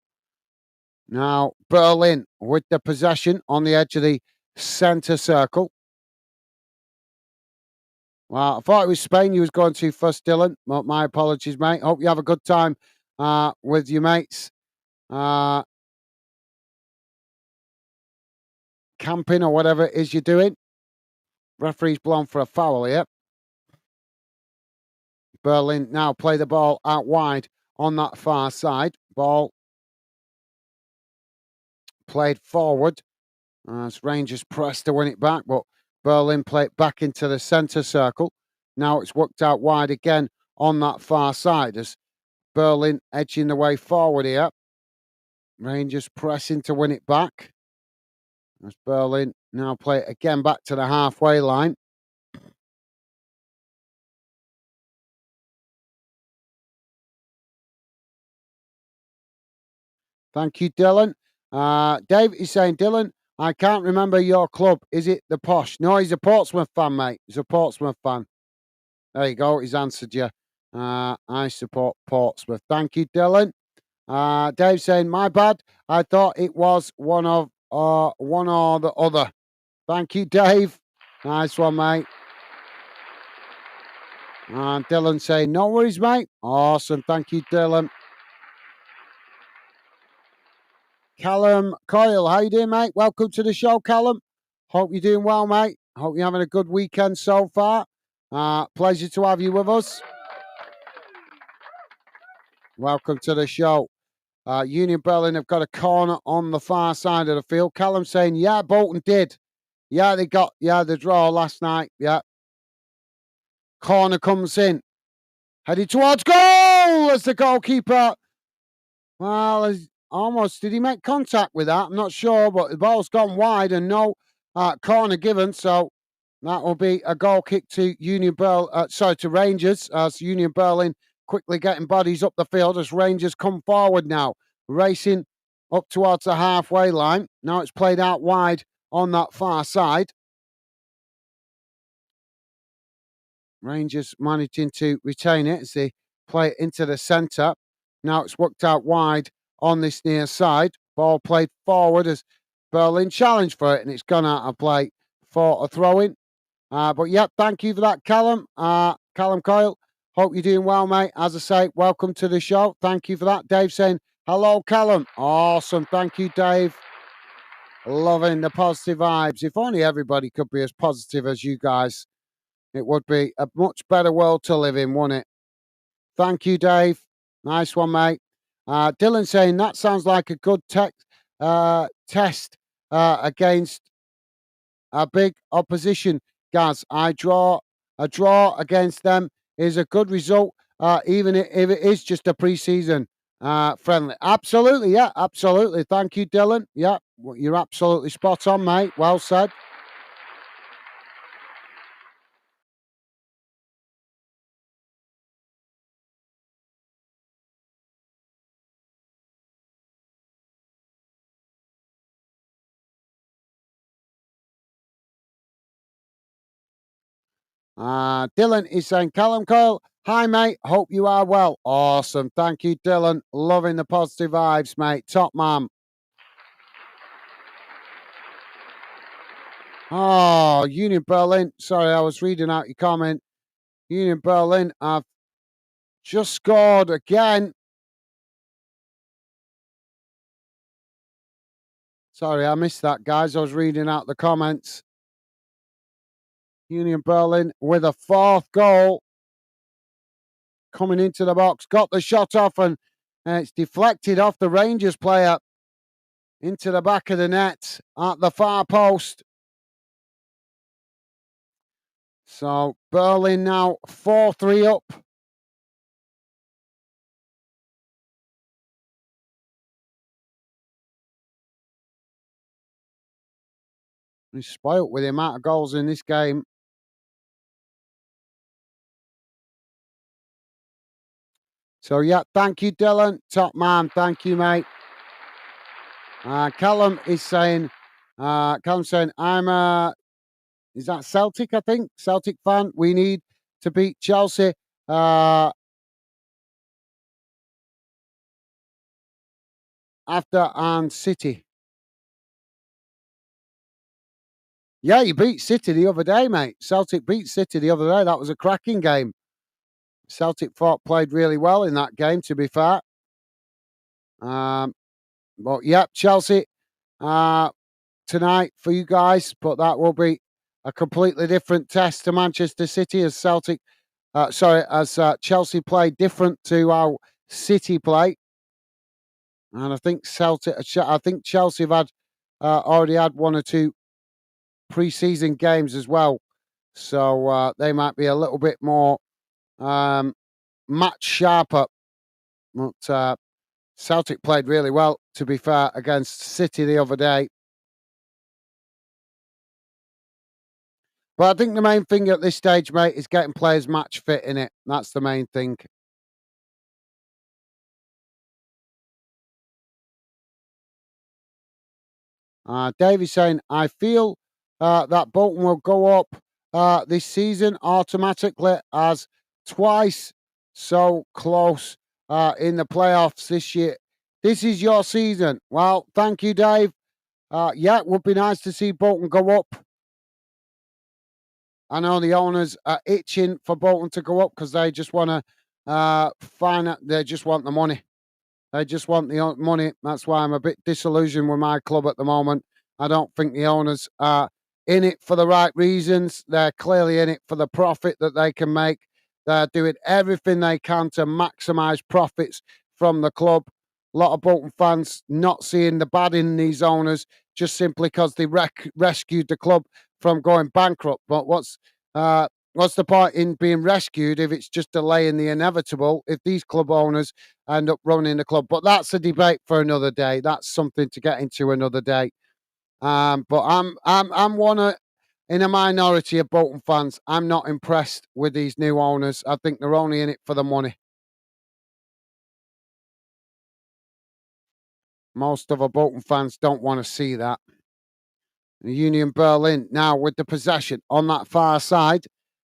Now, Berlin with the possession on the edge of the centre circle. Well, I thought it was Spain you was going to first, Dylan. Well, my apologies, mate. Hope you have a good time with your mates, camping or whatever it is you're doing. Referee's blown for a foul here. Berlin now play the ball out wide on that far side. Ball played forward as Rangers pressed to win it back, but Berlin play it back into the centre circle. Now it's worked out wide again on that far side as Berlin edging the way forward here. Rangers pressing to win it back. As Berlin now play it again back to the halfway line. Thank you, Dylan. Dave is saying, Dylan, I can't remember your club. Is it the Posh? No, he's a Portsmouth fan, mate. He's a Portsmouth fan. There you go. He's answered you. I support Portsmouth. Thank you, Dylan. Dave saying, my bad. I thought it was one or the other. Thank you, Dave. Nice one, mate. And Dylan saying, no worries, mate. Awesome. Thank you, Dylan. Callum Coyle, how you doing, mate? Welcome to the show, Callum. Hope you're doing well, mate. Hope you're having a good weekend so far. Pleasure to have you with us. Welcome to the show. Union Berlin have got a corner on the far side of the field. Callum saying, yeah, Bolton did. Yeah, they got, the draw last night. Yeah. Corner comes in. Headed towards goal as the goalkeeper. Well, almost, did he make contact with that? I'm not sure, but the ball's gone wide and no corner given. So that will be a goal kick to to Rangers, as Union Berlin quickly getting bodies up the field as Rangers come forward now, racing up towards the halfway line. Now it's played out wide on that far side. Rangers managing to retain it as they play it into the centre. Now it's worked out wide on this near side. Ball played forward as Berlin challenged for it, and it's gone out of play for a throw-in. But yeah, thank you for that, Callum. Callum Coyle, hope you're doing well, mate. As I say, welcome to the show. Thank you for that. Dave saying, hello, Callum. Awesome. Thank you, Dave. Loving the positive vibes. If only everybody could be as positive as you guys, it would be a much better world to live in, wouldn't it? Thank you, Dave. Nice one, mate. Dylan saying, that sounds like a good test against a big opposition. Gaz, a draw against them is a good result, even if it is just a pre-season friendly. Absolutely, yeah, absolutely. Thank you, Dylan. Yeah, you're absolutely spot on, mate. Well said. Dylan is saying, Callum Cole, hi, mate. Hope you are well. Awesome. Thank you, Dylan. Loving the positive vibes, mate. Top man. Oh, Union Berlin. Sorry, I was reading out your comment. Union Berlin have just scored again. Sorry, I missed that, guys. I was reading out the comments. Union Berlin with a fourth goal coming into the box. Got the shot off and it's deflected off the Rangers player into the back of the net at the far post. So Berlin now 4-3 up. He's spoilt with the amount of goals in this game. So yeah, thank you, Dylan. Top man. Thank you, mate. Callum is saying, is that Celtic, I think? Celtic fan. We need to beat Chelsea. After and City. Yeah, you beat City the other day, mate. Celtic beat City the other day. That was a cracking game. Celtic played really well in that game, to be fair. Um, but yep, Chelsea tonight for you guys, but that will be a completely different test to Manchester City as Celtic. As Chelsea play different to how City play, and I think Chelsea have had already had one or two pre-season games as well, so they might be a little bit more um, match sharper. But Celtic played really well, to be fair, against City the other day. But I think the main thing at this stage, mate, is getting players match fit in it. That's the main thing. Davey's saying, I feel that Bolton will go up this season automatically as twice so close in the playoffs this year. This is your season. Well, thank you, Dave. Yeah, it would be nice to see Bolton go up. I know the owners are itching for Bolton to go up because they just want to they just want the money. They just want the money. That's why I'm a bit disillusioned with my club at the moment. I don't think the owners are in it for the right reasons. They're clearly in it for the profit that they can make. They're doing everything they can to maximise profits from the club. A lot of Bolton fans not seeing the bad in these owners just simply because they rescued the club from going bankrupt. But what's the point in being rescued if it's just delaying the inevitable? If these club owners end up running the club, but that's a debate for another day. That's something to get into another day. But I'm one of in a minority of Bolton fans. I'm not impressed with these new owners. I think they're only in it for the money. Most of our Bolton fans don't want to see that. Union Berlin now with the possession on that far side.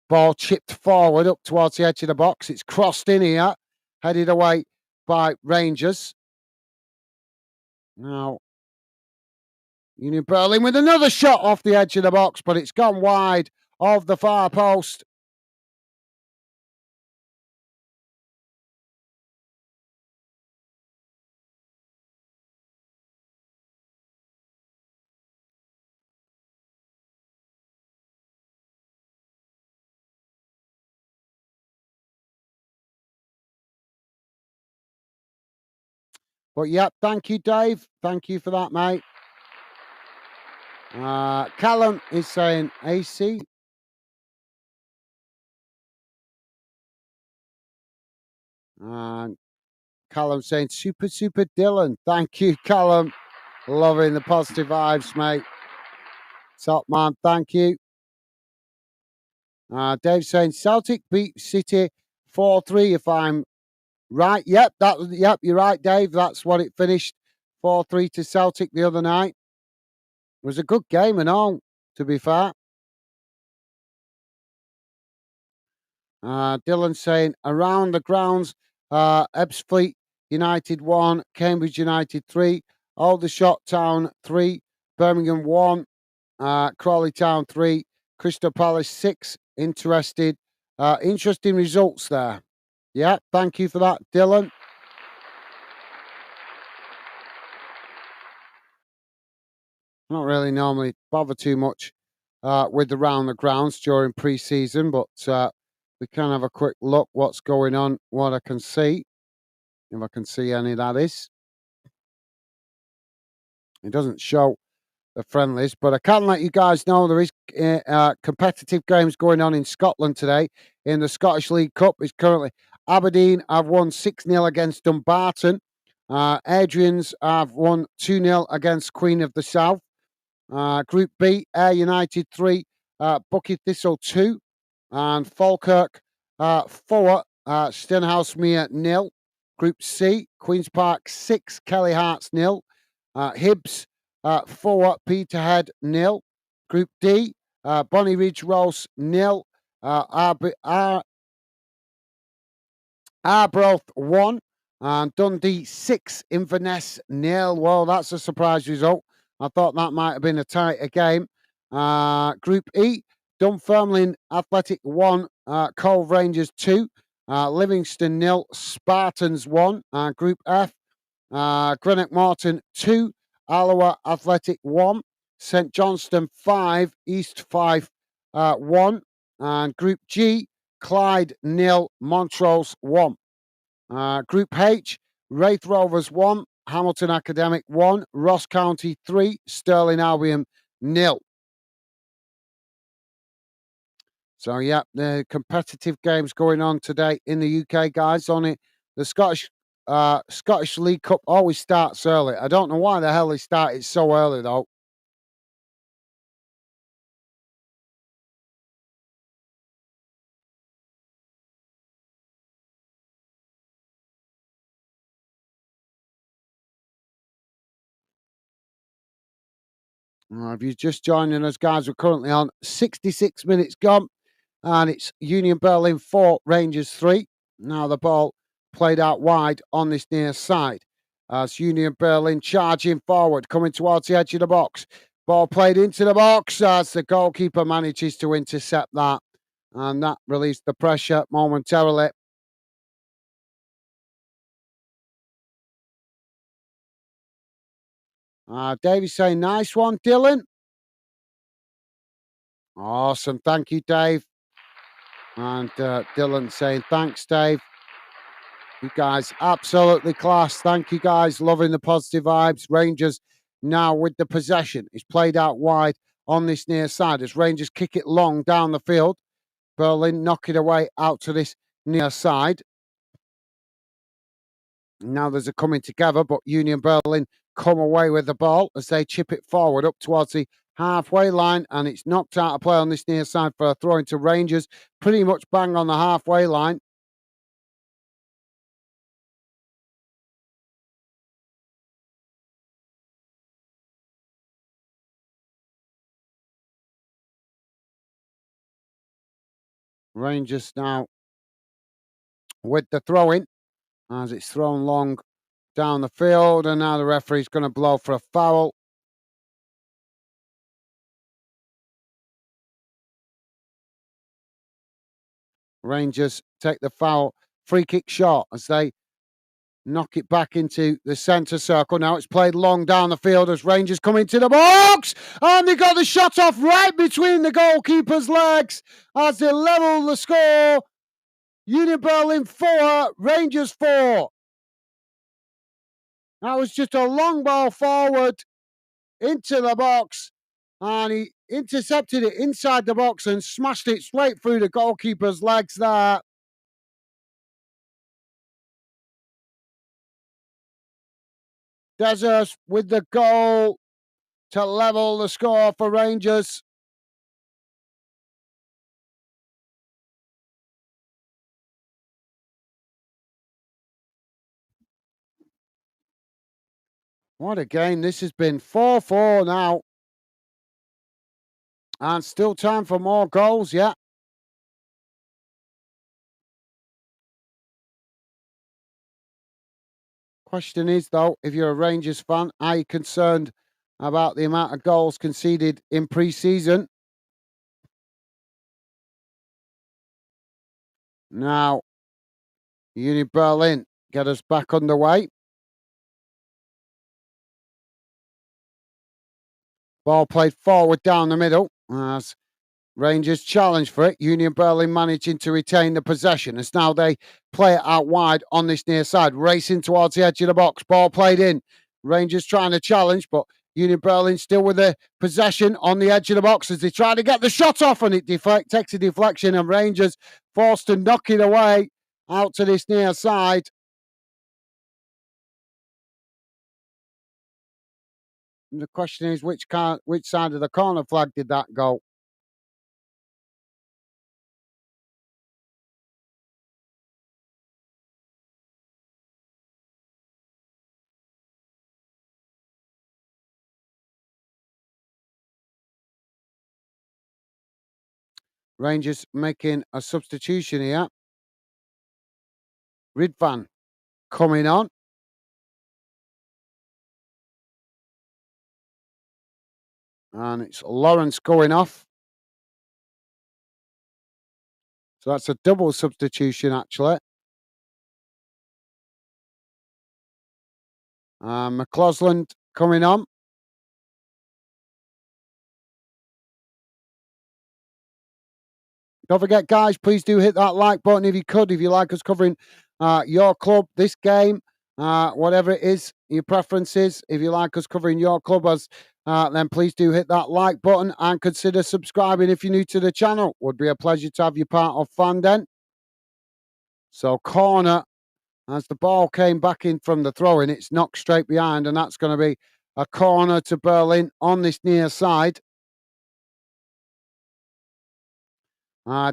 Ball chipped forward up towards the edge of the box. It's crossed in here, headed away by Rangers. Now, Union Berlin with another shot off the edge of the box, but it's gone wide of the far post. But yeah, thank you, Dave. Thank you for that, mate. Callum is saying AC. And Callum saying super, super Dylan. Thank you, Callum. Loving the positive vibes, mate. Top man, thank you. Dave saying Celtic beat City 4-3 if I'm right. Yep, you're right, Dave. That's what it finished. 4-3 to Celtic the other night. It was a good game and all, to be fair. Dylan saying around the grounds, Ebbsfleet United 1, Cambridge United 3, Aldershot Town 3, Birmingham 1, Crawley Town 3, Crystal Palace 6. Interesting results there. Yeah, thank you for that, Dylan. Not really normally bother too much with the round the grounds during pre-season, but we can have a quick look what's going on, what I can see, if I can see any, that is. It doesn't show the friendlies, but I can let you guys know there is competitive games going on in Scotland today. In the Scottish League Cup, is currently Aberdeen have won 6-0 against Dumbarton. Adrians have won 2-0 against Queen of the South. Group B, Ayr United 3, Bucky Thistle 2, and Falkirk 4, Stenhousemuir 0. Group C, Queen's Park 6, Kelly Hearts 0. Hibs 4, Peterhead 0. Group D, Bonnie Ridge Rose 0. Arbroath 1. And Dundee 6, Inverness 0. Well, that's a surprise result. I thought that might have been a tighter game. Group E, Dunfermline Athletic 1, Cove Rangers 2, Livingston 0, Spartans 1. Group F, Greenock Morton 2, Alloa Athletic 1, St Johnston 5, East 5 1, and Group G, Clyde 0, Montrose 1. Group H, Wraith Rovers 1, Hamilton Academic 1, Ross County 3, Stirling Albion 0. So, yeah, the competitive games going on today in the UK, guys. Only the Scottish League Cup always starts early. I don't know why the hell they started so early, though. If you're just joining us, guys, we're currently on 66 minutes gone, and it's Union Berlin 4, Rangers 3. Now the ball played out wide on this near side as Union Berlin charging forward, coming towards the edge of the box. Ball played into the box as the goalkeeper manages to intercept that, and that released the pressure momentarily. Davy's saying, nice one, Dylan. Awesome. Thank you, Dave. And Dylan saying, thanks, Dave. You guys, absolutely class. Thank you, guys. Loving the positive vibes. Rangers now with the possession. It's played out wide on this near side as Rangers kick it long down the field. Berlin knock it away out to this near side. Now there's a coming together, but Union Berlin come away with the ball as they chip it forward up towards the halfway line, and it's knocked out of play on this near side for a throw into Rangers. Pretty much bang on the halfway line. Rangers now with the throw in as it's thrown long down the field, and now the referee's going to blow for a foul. Rangers take the foul, free kick shot as they knock it back into the centre circle. Now it's played long down the field as Rangers come into the box, and they got the shot off right between the goalkeeper's legs as they level the score. Union Berlin 4, Rangers 4. That was just a long ball forward into the box, and he intercepted it inside the box and smashed it straight through the goalkeeper's legs there. Desert with the goal to level the score for Rangers. What a game this has been. 4-4 now. And still time for more goals, yeah. Question is, though, if you're a Rangers fan, are you concerned about the amount of goals conceded in pre-season? Now, Union Berlin get us back underway. Ball played forward down the middle as Rangers challenge for it. Union Berlin managing to retain the possession as now they play it out wide on this near side, racing towards the edge of the box. Ball played in. Rangers trying to challenge, but Union Berlin still with the possession on the edge of the box as they try to get the shot off, and it takes a deflection, and Rangers forced to knock it away out to this near side. And the question is, which side of the corner flag did that go? Rangers making a substitution here. Ridvan coming on. And it's Lawrence going off. So that's a double substitution, actually. McCausland coming on. Don't forget, guys, please do hit that like button if you could, if you like us covering your club, this game, whatever it is, your preferences. If you like us covering your club, then please do hit that like button and consider subscribing if you're new to the channel. Would be a pleasure to have you part of Fandom. So corner, as the ball came back in from the throw-in, it's knocked straight behind, and that's going to be a corner to Berlin on this near side.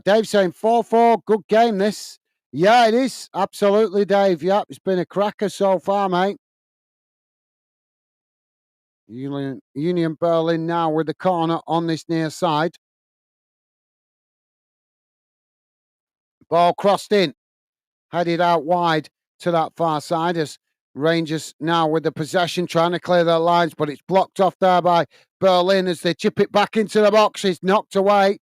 Dave saying 4-4, good game this. Yeah, it is. Absolutely, Dave. Yep, it's been a cracker so far, mate. Union Berlin now with the corner on this near side. Ball crossed in, headed out wide to that far side as Rangers now with the possession trying to clear their lines, but it's blocked off there by Berlin as they chip it back into the box. It's knocked away.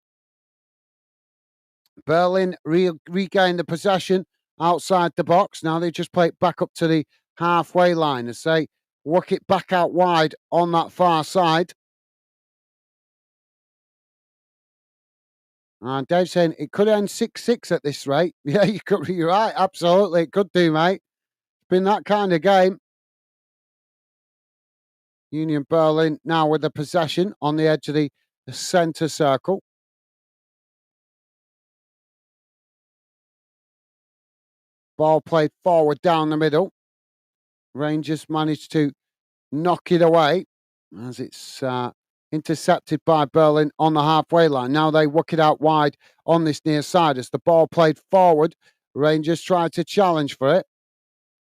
Berlin regained the possession outside the box. Now they just play it back up to the halfway line as they work it back out wide on that far side. And Dave's saying it could end 6-6 at this rate. Yeah, you're right. Absolutely. It could do, mate. It's been that kind of game. Union Berlin now with the possession on the edge of the centre circle. Ball played forward down the middle. Rangers managed to knock it away as it's intercepted by Berlin on the halfway line. Now they work it out wide on this near side as the ball played forward. Rangers tried to challenge for it.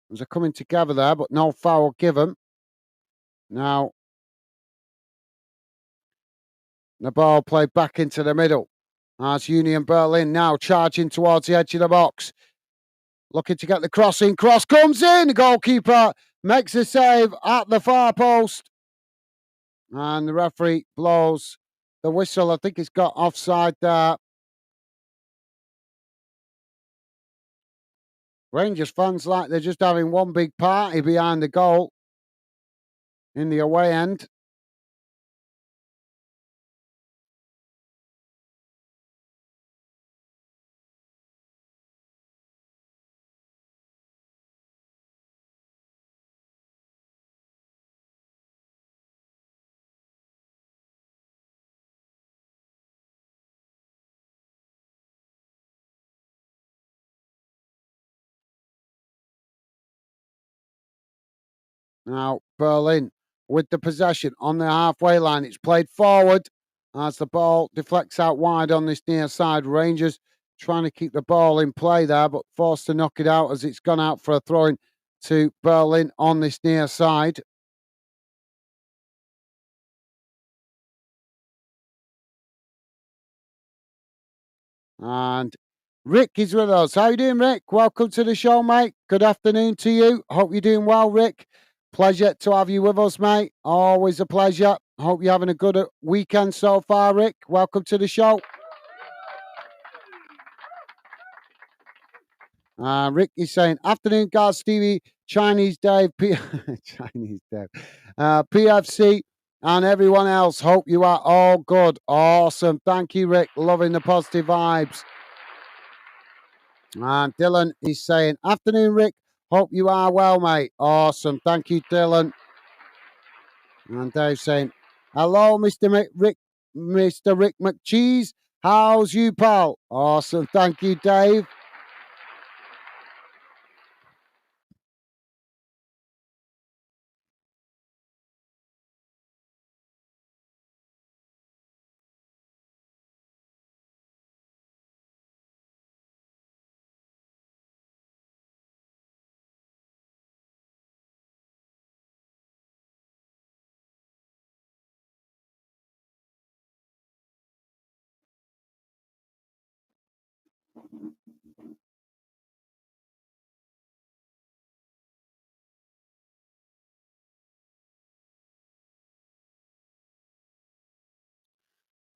They're coming together there, but no foul given. Now the ball played back into the middle as Union Berlin now charging towards the edge of the box. Looking to get the crossing. Cross comes in. The goalkeeper makes a save at the far post. And the referee blows the whistle. I think it's got offside there. Rangers fans like they're just having one big party behind the goal in the away end. Now, Berlin with the possession on the halfway line. It's played forward as the ball deflects out wide on this near side. Rangers trying to keep the ball in play there, but forced to knock it out as it's gone out for a throw-in to Berlin on this near side. And Rick is with us. How you doing, Rick? Welcome to the show, mate. Good afternoon to you. Hope you're doing well, Rick. Pleasure to have you with us, mate. Always a pleasure. Hope you're having a good weekend so far, Rick. Welcome to the show. Rick is saying, afternoon, guys, Stevie, Chinese Dave, Chinese Dave, PFC, and everyone else. Hope you are all good. Awesome. Thank you, Rick. Loving the positive vibes. And Dylan is saying, afternoon, Rick. Hope you are well, mate. Awesome. Thank you, Dylan. And Dave saying, hello, Mr. Rick McCheese. How's you, pal? Awesome. Thank you, Dave.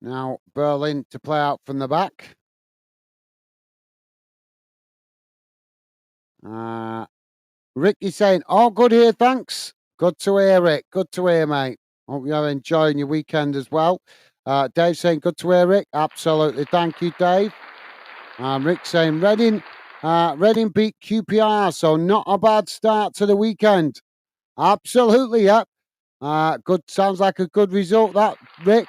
Now Berlin to play out from the back. Rick is saying, all good here, thanks. Good to hear it. Good to hear, mate. Hope you're enjoying your weekend as well. Dave saying, good to hear, Rick. Absolutely. Thank you, Dave. Rick saying, Reading beat QPR, so not a bad start to the weekend. Absolutely, yeah. Good. Sounds like a good result, that, Rick.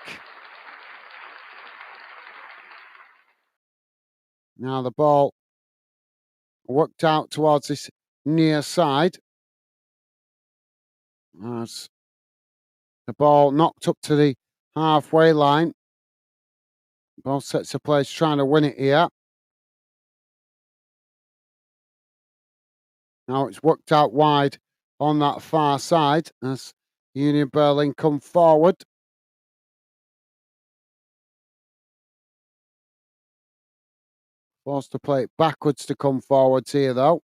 Now the ball worked out towards this near side. As the ball knocked up to the halfway line. Both sets of players trying to win it here. Now it's worked out wide on that far side as Union Berlin come forward. Forced to play it backwards to come forwards here, though.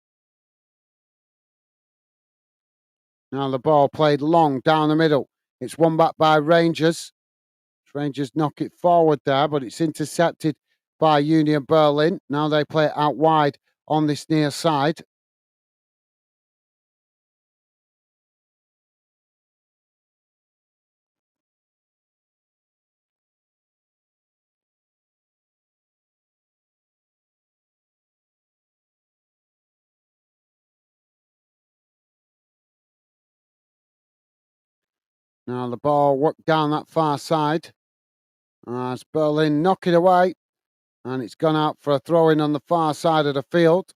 Now the ball played long down the middle. It's won back by Rangers. Rangers knock it forward there, but it's intercepted by Union Berlin. Now they play it out wide on this near side. Now the ball worked down that far side. As Berlin knock it away. And it's gone out for a throw-in on the far side of the field.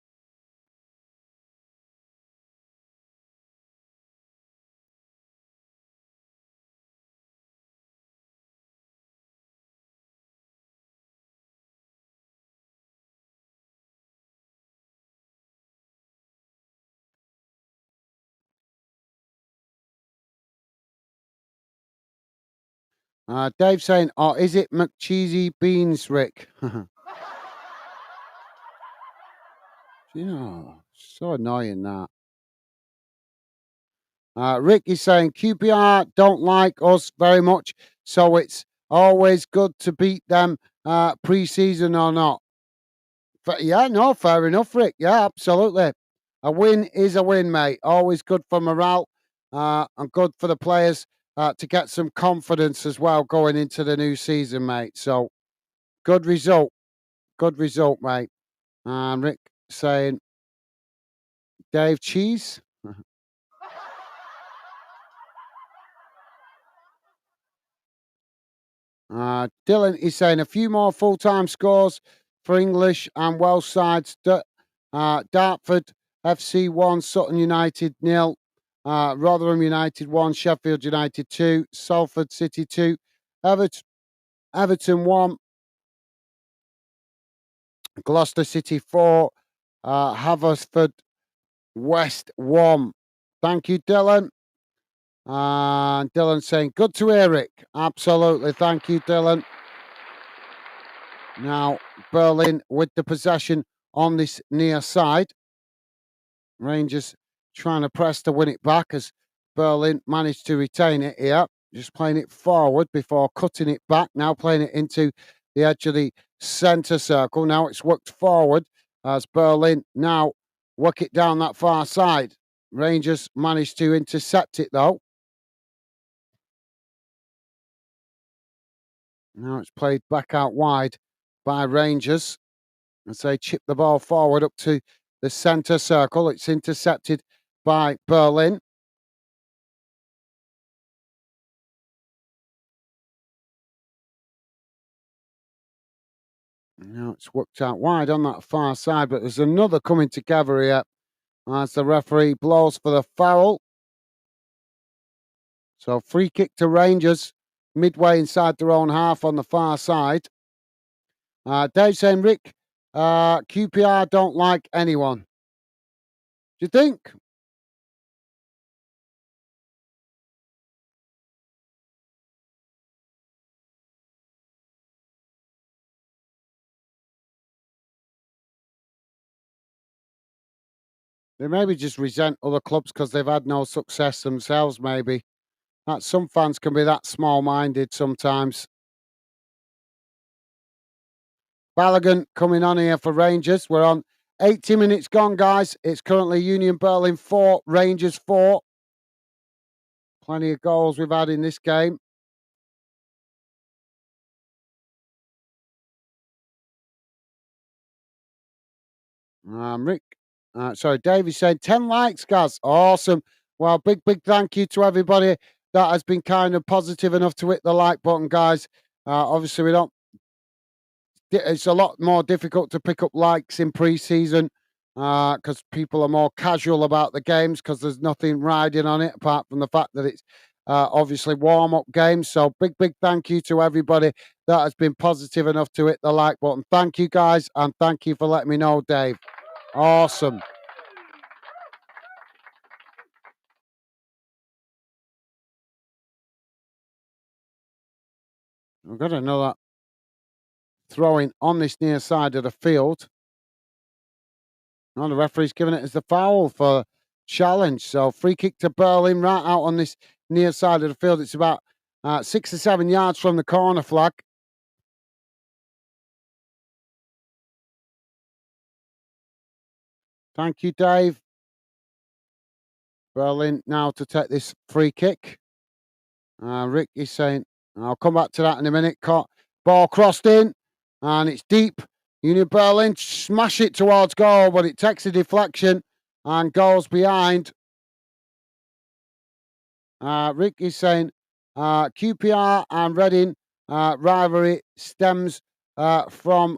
Dave saying, oh, is it McCheesy Beans, Rick? So annoying that. Rick is saying QPR don't like us very much, so it's always good to beat them pre-season or not. Yeah, no, fair enough, Rick. Yeah, absolutely. A win is a win, mate. Always good for morale and good for the players to get some confidence as well going into the new season, mate. So good result. Good result, mate. Rick saying, Dave Cheese. Dylan is saying a few more full-time scores for English and Welsh sides. Dartford FC 1, Sutton United 0, Rotherham United 1, Sheffield United 2, Salford City 2, Everton 1, Gloucester City 4, Haverford West 1. Thank you, Dylan. Dylan saying, good to hear, Rick. Absolutely. Thank you, Dylan. Now, Berlin with the possession on this near side. Rangers trying to press to win it back as Berlin managed to retain it here. Just playing it forward before cutting it back. Now playing it into the edge of the centre circle. Now it's worked forward as Berlin now work it down that far side. Rangers managed to intercept it though. Now it's played back out wide by Rangers as they chip the ball forward up to the centre circle. It's intercepted by Berlin. Now it's worked out wide on that far side, but there's another coming together here as the referee blows for the foul. So free kick to Rangers midway inside their own half on the far side. Dave saying, Rick, QPR don't like anyone. Do you think? They maybe just resent other clubs because they've had no success themselves, maybe. That some fans can be that small-minded sometimes. Balogun coming on here for Rangers. We're on 80 minutes gone, guys. It's currently Union Berlin 4, Rangers 4. Plenty of goals we've had in this game. Rick, sorry, Davey said 10 likes, guys. Awesome. Well, big thank you to everybody that has been kind of positive enough to hit the like button, guys. Obviously, we don't. It's a lot more difficult to pick up likes in pre-season because people are more casual about the games because there's nothing riding on it apart from the fact that it's obviously warm-up games. So big thank you to everybody that has been positive enough to hit the like button. Thank you, guys, and thank you for letting me know, Dave. Awesome. We've got another throwing on this near side of the field. No, the referee's giving it as the foul for challenge. So free kick to Berlin right out on this near side of the field. It's about 6 or 7 yards from the corner flag. Thank you, Dave. Berlin now to take this free kick. Rick is saying, I'll come back to that in a minute. Ball crossed in, and it's deep. Union Berlin smash it towards goal, but it takes a deflection and goes behind. Rick is saying QPR and Reading rivalry stems from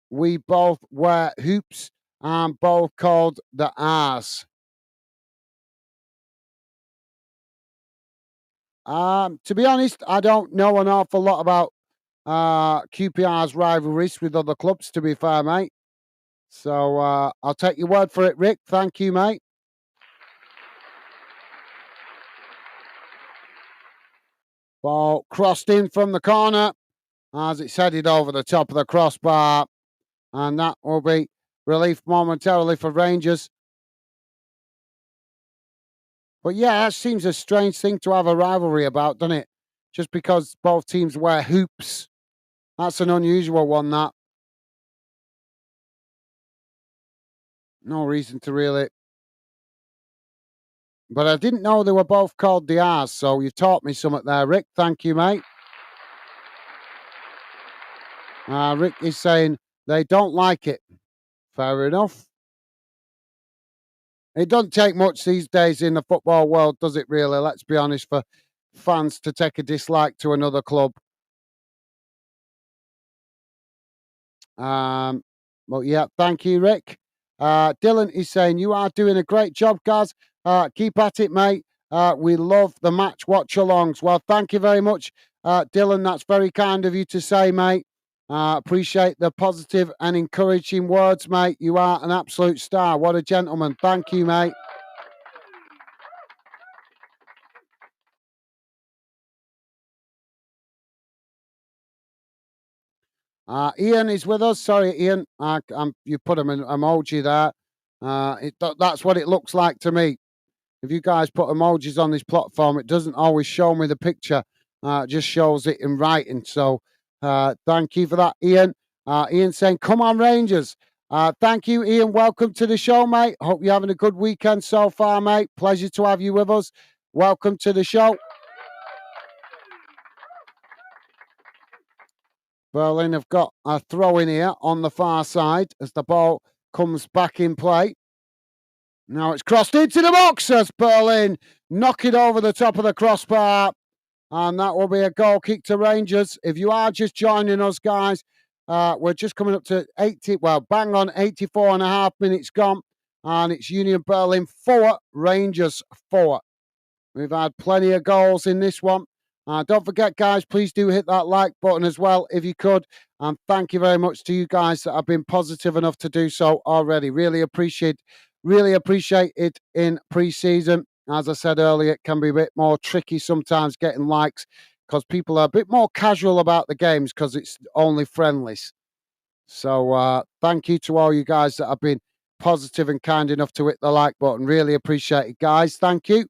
we both wear hoops and both called the R's. To be honest, I don't know an awful lot about QPR's rivalries with other clubs, to be fair, mate. So I'll take your word for it, Rick. Thank you, mate. Ball crossed in from the corner as it's headed over the top of the crossbar. And that will be relief momentarily for Rangers. But yeah, that seems a strange thing to have a rivalry about, doesn't it? Just because both teams wear hoops. That's an unusual one, that. No reason to really. But I didn't know they were both called the R's, so you taught me something there, Rick. Thank you, mate. Rick is saying they don't like it. Fair enough. It doesn't take much these days in the football world, does it really? Let's be honest, for fans to take a dislike to another club. Well, yeah, thank you, Rick. Dylan is saying you are doing a great job, guys. Keep at it, mate. We love the match watch alongs. Well, thank you very much, Dylan. That's very kind of you to say, mate. Appreciate the positive and encouraging words, mate. You are an absolute star. What a gentleman. Thank you, mate. Ian is with us. Sorry, Ian. You put an emoji there. That's what it looks like to me. If you guys put emojis on this platform, it doesn't always show me the picture. It just shows it in writing. So thank you for that, Ian. Ian saying, come on, Rangers. Thank you, Ian. Welcome to the show, mate. Hope you're having a good weekend so far, mate. Pleasure to have you with us. Welcome to the show. Berlin have got a throw in here on the far side as the ball comes back in play. Now it's crossed into the box as Berlin knock it over the top of the crossbar. And that will be a goal kick to Rangers. If you are just joining us, guys, we're just coming up to 80, well, bang on 84 and a half minutes gone. And it's Union Berlin 4, Rangers 4. We've had plenty of goals in this one. Don't forget, guys, please do hit that like button as well, if you could. And thank you very much to you guys that have been positive enough to do so already. Really appreciate it in pre-season. As I said earlier, it can be a bit more tricky sometimes getting likes because people are a bit more casual about the games because it's only friendlies. So thank you to all you guys that have been positive and kind enough to hit the like button. Really appreciate it, guys. Thank you.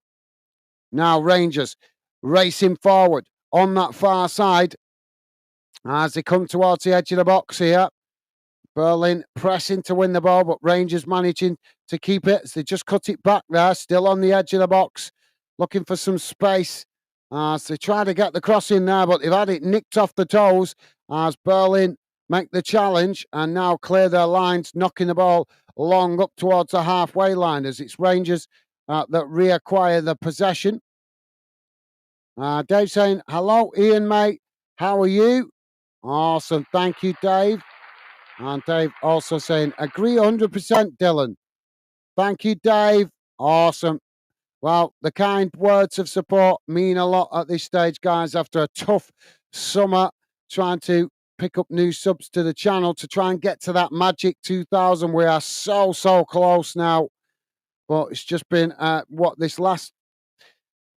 Now, Rangers racing forward on that far side as they come towards the edge of the box here. Berlin pressing to win the ball, but Rangers managing to keep it as they just cut it back there, still on the edge of the box. looking for some space. So they try to get the cross in there, but they've had it nicked off the toes as Berlin make the challenge and now clear their lines, knocking the ball long up towards the halfway line as it's Rangers that reacquire the possession. Dave saying, hello, Ian, mate. How are you? Awesome. Thank you, Dave. And Dave also saying, agree 100%, Dylan. Thank you, Dave. Awesome. Well, the kind words of support mean a lot at this stage, guys, after a tough summer trying to pick up new subs to the channel to try and get to that magic 2,000. We are so close now. But it's just been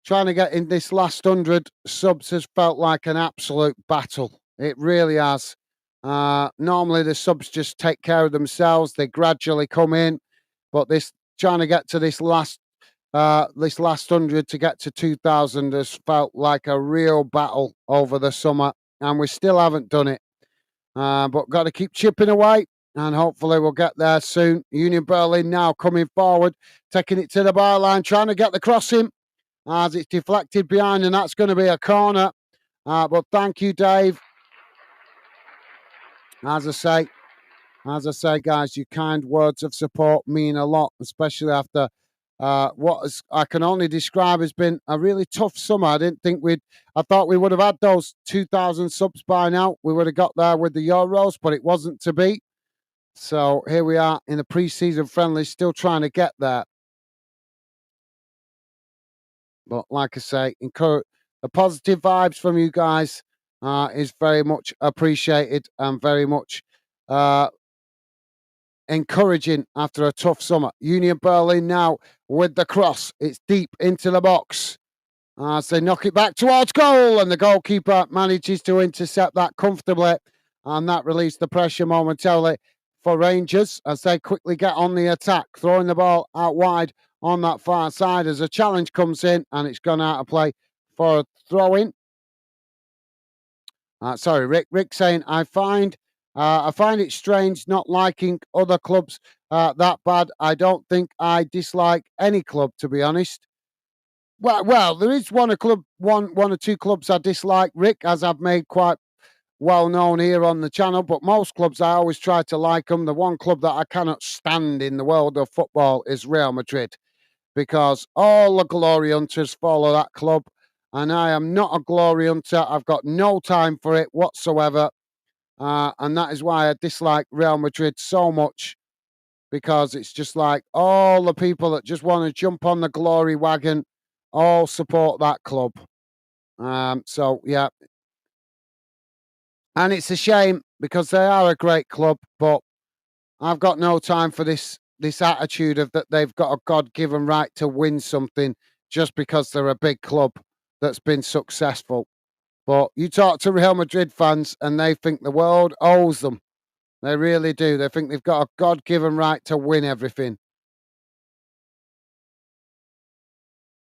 trying to get in this last 100 subs has felt like an absolute battle. It really has. Normally the subs just take care of themselves. They gradually come in. But this trying to get to this last 100 to get to 2,000 has felt like a real battle over the summer, and we still haven't done it. But got to keep chipping away, and hopefully we'll get there soon. Union Berlin now coming forward, taking it to the byline, trying to get the crossing as it's deflected behind, and that's going to be a corner. But thank you, Dave. As I say, guys, your kind words of support mean a lot, especially after I can only describe as been a really tough summer. I thought we would have had those 2,000 subs by now. We would have got there with the Euros, but it wasn't to be. So here we are in the pre-season friendly, still trying to get there. But like I say, the positive vibes from you guys is very much appreciated and very much encouraging after a tough summer. Union Berlin now with the cross. It's deep into the box. As they knock it back towards goal, and the goalkeeper manages to intercept that comfortably, and that relieves the pressure momentarily for Rangers as they quickly get on the attack, throwing the ball out wide on that far side as a challenge comes in, and it's gone out of play for a throw-in. Sorry, Rick saying, I find it strange not liking other clubs that bad. I don't think I dislike any club, to be honest. Well, there is one or two clubs I dislike, Rick, as I've made quite well known here on the channel. But most clubs I always try to like them. The one club that I cannot stand in the world of football is Real Madrid, because all the glory hunters follow that club. And I am not a glory hunter. I've got no time for it whatsoever. And that is why I dislike Real Madrid so much, because it's just like all the people that just want to jump on the glory wagon all support that club. So, yeah. And it's a shame because they are a great club, but I've got no time for this attitude of that they've got a God-given right to win something just because they're a big club that's been successful. But you talk to Real Madrid fans and they think the world owes them. They really do. They think they've got a God-given right to win everything.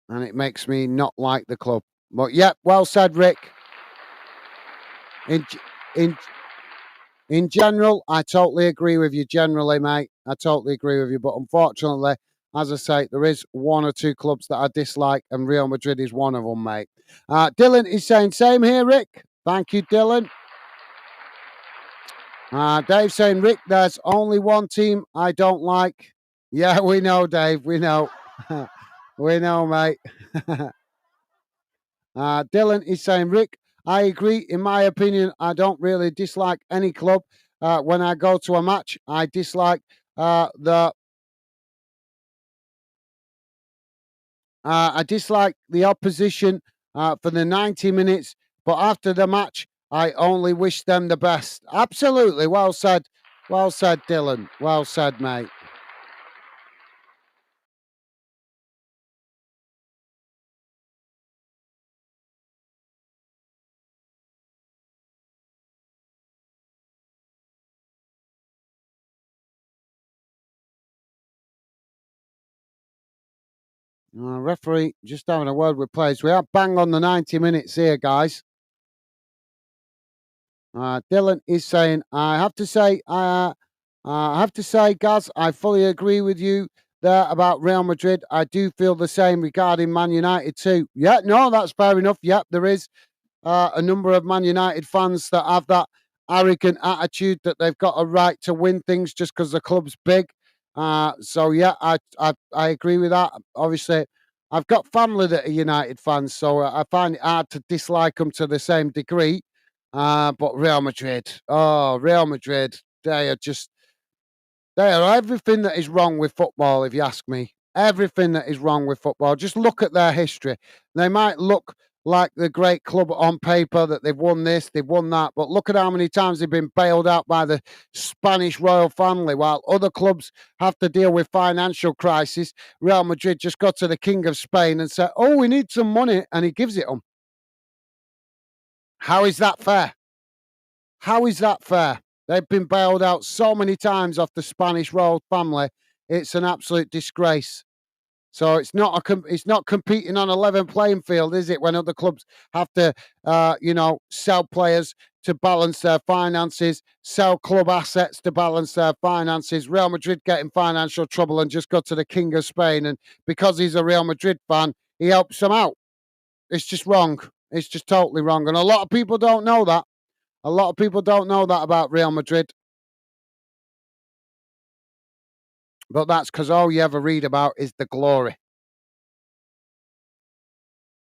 And it makes me not like the club. But yeah, well said, Rick. In general, I totally agree with you. Generally, mate, I totally agree with you. But unfortunately, as I say, there is one or two clubs that I dislike, and Real Madrid is one of them, mate. Dylan is saying, same here, Rick. Thank you, Dylan. Dave saying, Rick, there's only one team I don't like. Yeah, we know, Dave. We know. We know, mate. Dylan is saying, Rick, I agree. In my opinion, I don't really dislike any club. When I go to a match, I dislike the opposition for the 90 minutes. But after the match, I only wish them the best. Absolutely. Well said. Well said, Dylan. Well said, mate. Referee just having a word with players. We are bang on the 90 minutes here, guys. Dylan is saying, I have to say, Gaz, I fully agree with you. there about Real Madrid. I do feel the same regarding Man United too. Yeah, no, that's fair enough. Yep, there is a number of Man United fans that have that arrogant attitude that they've got a right to win things just because the club's big. So yeah, I agree with that. Obviously, I've got family that are United fans, so I find it hard to dislike them to the same degree. But Real Madrid, oh, Real Madrid, they are everything that is wrong with football, if you ask me. Everything that is wrong with football. Just look at their history. They might look like the great club on paper that they've won this, they've won that, but look at how many times they've been bailed out by the Spanish royal family while other clubs have to deal with financial crisis. Real Madrid just got to the King of Spain and said, "Oh, we need some money," and he gives it them. How is that fair? How is that fair? They've been bailed out so many times off the Spanish royal family. It's an absolute disgrace. So it's not competing on a level playing field, is it? When other clubs have to, sell players to balance their finances, sell club assets to balance their finances. Real Madrid get in financial trouble and just go to the King of Spain, and because he's a Real Madrid fan, he helps them out. It's just wrong. It's just totally wrong, and a lot of people don't know that. A lot of people don't know that about Real Madrid, but that's because all you ever read about is the glory.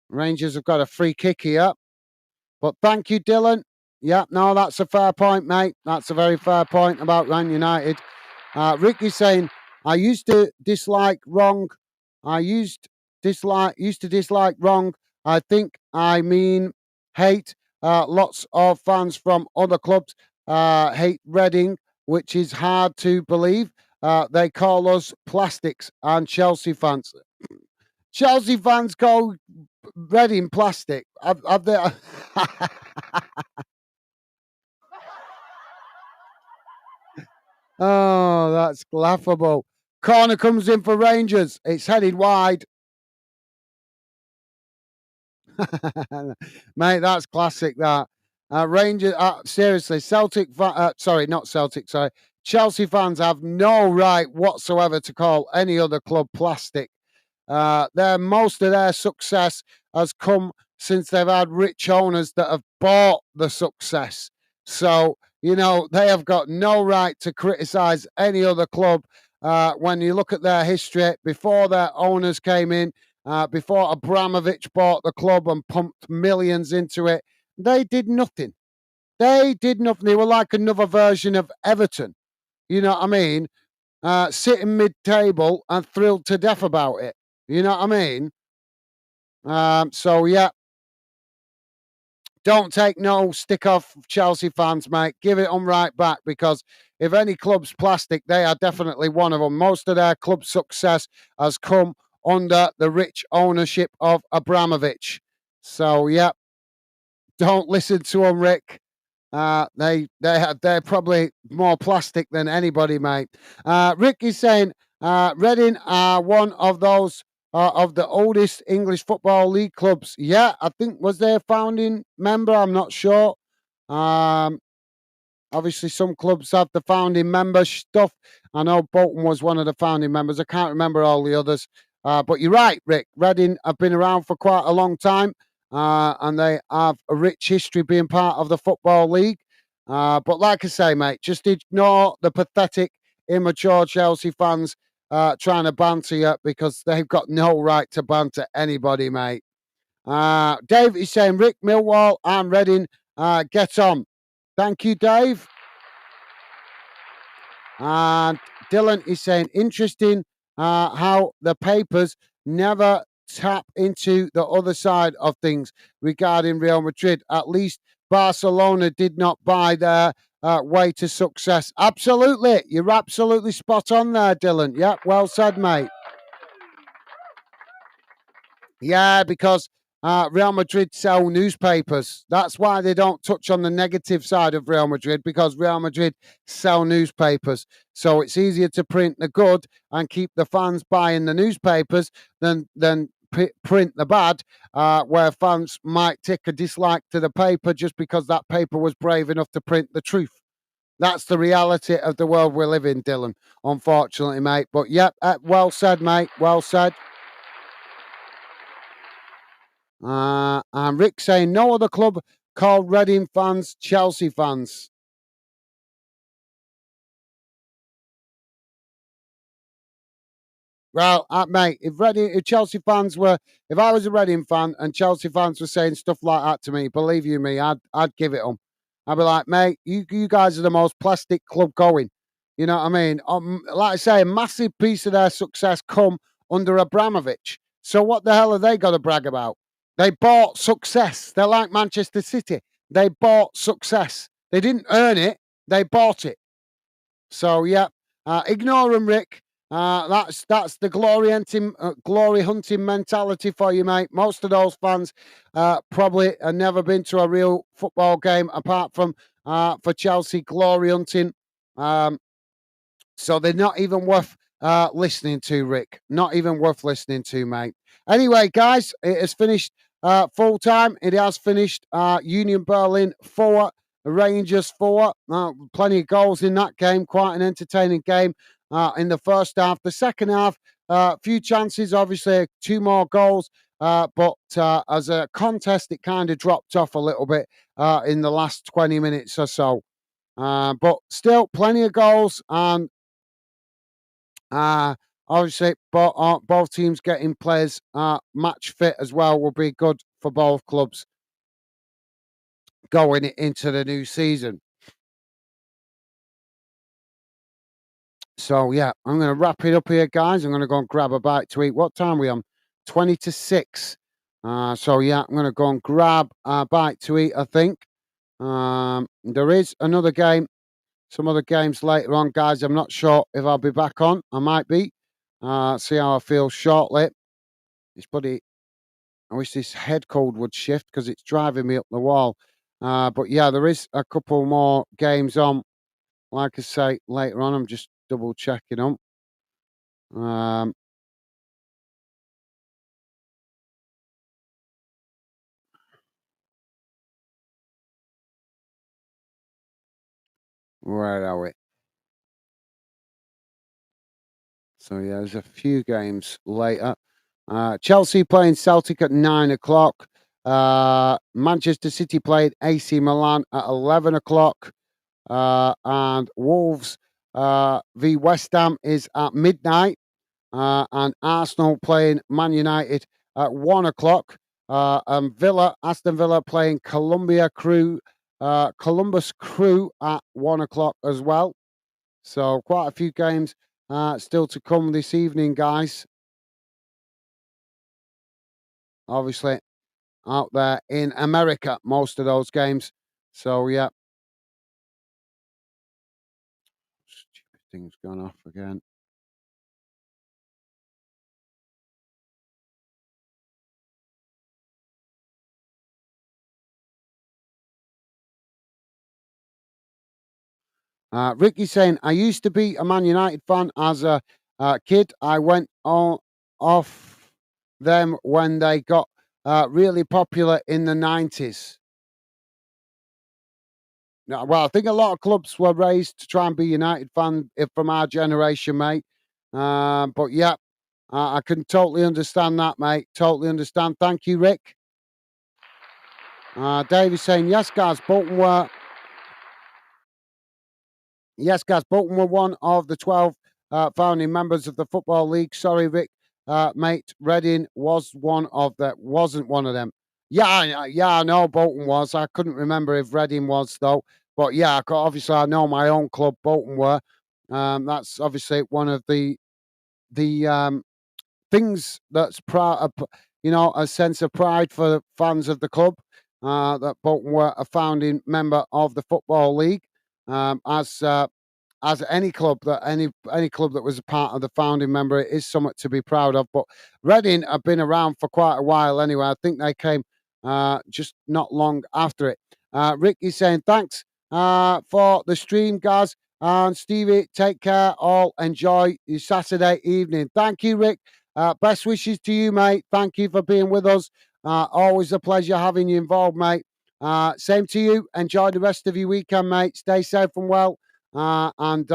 Rangers have got a free kick here. But thank you, Dylan. Yeah, no, that's a fair point, mate. That's a very fair point about Man United. Rick is saying, I used to dislike wrong. I used to dislike wrong. I think I mean hate. Lots of fans from other clubs hate Reading, which is hard to believe. They call us plastics, and Chelsea fans. Chelsea fans call Reading plastic. Have they? Oh, that's laughable. Corner comes in for Rangers. It's headed wide. Mate, that's classic, that. Rangers, seriously, sorry, not Celtic, sorry. Chelsea fans have no right whatsoever to call any other club plastic. Most of their success has come since they've had rich owners that have bought the success. So, they have got no right to criticize any other club. When you look at their history, before their owners came in, before Abramovich bought the club and pumped millions into it, they did nothing. They did nothing. They were like another version of Everton. You know what I mean? Sitting mid-table and thrilled to death about it. You know what I mean? So yeah, don't take no stick off Chelsea fans, mate. Give it on right back, because if any club's plastic, they are definitely one of them. Most of their club success has come under the rich ownership of Abramovich. So yeah, don't listen to them, Rick. They're probably more plastic than anybody, mate. Rick is saying Reading are one of those of the oldest English football league clubs. Yeah, I think was their founding member. I'm not sure. Um, Obviously, some clubs have the founding member stuff. I know Bolton was one of the founding members. I can't remember all the others. But you're right, Rick. Reading have been around for quite a long time, and they have a rich history being part of the Football League. But like I say, mate, just ignore the pathetic, immature Chelsea fans trying to banter you, because they've got no right to banter anybody, mate. Dave is saying, Rick, Millwall and Reading, get on. Thank you, Dave. And Dylan is saying, interesting how the papers never tap into the other side of things regarding Real Madrid. At least Barcelona did not buy their way to success. Absolutely. You're absolutely spot on there, Dylan. Yeah, well said, mate. Yeah, because Real Madrid sell newspapers. That's why they don't touch on the negative side of Real Madrid, because Real Madrid sell newspapers. So it's easier to print the good and keep the fans buying the newspapers than print the bad, where fans might take a dislike to the paper just because that paper was brave enough to print the truth. That's the reality of the world we live in, Dylan, unfortunately, mate. But yep, well said, mate. Well said. And Rick saying no other club called Reading fans Chelsea fans. Well, mate, if Chelsea fans were, if I was a Reading fan and Chelsea fans were saying stuff like that to me, believe you me, I'd give it them. I'd be like, mate, you guys are the most plastic club going. You know what I mean? Like I say, a massive piece of their success come under Abramovich. So what the hell have they got to brag about? They bought success. They're like Manchester City. They bought success. They didn't earn it. They bought it. So yeah, ignore them, Rick. That's the glory hunting mentality for you, mate. Most of those fans probably have never been to a real football game apart from for Chelsea glory hunting. So they're not even worth listening to, Rick. Not even worth listening to, mate. Anyway, guys, it has finished full time. It has finished Union Berlin 4, Rangers 4. Plenty of goals in that game. Quite an entertaining game in the first half. The second half, a few chances, obviously, 2 more goals. But as a contest, it kind of dropped off a little bit in the last 20 minutes or so. But still, plenty of goals, and obviously, both teams getting players match fit as well will be good for both clubs going into the new season. So yeah, I'm going to wrap it up here, guys. I'm going to go and grab a bite to eat. What time are we on? 20 to 6. So yeah, I'm going to go and grab a bite to eat, I think. There is another game, some other games later on, guys. I'm not sure if I'll be back on. I might be. See how I feel shortly. It's bloody. I wish this head cold would shift because it's driving me up the wall. But yeah, there is a couple more games on. Like I say, later on, I'm just double checking them. Where are we? So yeah, there's a few games later. Chelsea playing Celtic at 9 o'clock. Manchester City played AC Milan at 11 o'clock. And Wolves v West Ham is at midnight. And Arsenal playing Man United at 1 o'clock. And Aston Villa playing Columbus Crew at 1 o'clock as well. So quite a few games still to come this evening, guys. Obviously, out there in America, most of those games. So yeah, stupid thing's gone off again. Ricky's saying, I used to be a Man United fan as a kid. I went off them when they got really popular in the 90s. No, well, I think a lot of clubs were raised to try and be United fan from our generation, mate. But yeah, I can totally understand that, mate. Totally understand. Thank you, Rick. Dave is saying, yes, guys, Bolton were Yes, guys, Bolton were one of the 12 founding members of the Football League. Sorry, Rick, mate. Reading wasn't one of them. Yeah, I know Bolton was. I couldn't remember if Reading was, though. But yeah, obviously, I know my own club, Bolton were. That's obviously one of the things that's proud, a sense of pride for the fans of the club. That Bolton were a founding member of the Football League, as any club any club that was a part of the founding member, it is something to be proud of. But Reading have been around for quite a while anyway. I think they came just not long after it. Rick is saying thanks for the stream, guys. And Stevie, take care. All enjoy your Saturday evening. Thank you, Rick. Best wishes to you, mate. Thank you for being with us. Always a pleasure having you involved, mate. Same to you. Enjoy the rest of your weekend, mate. Stay safe and well. And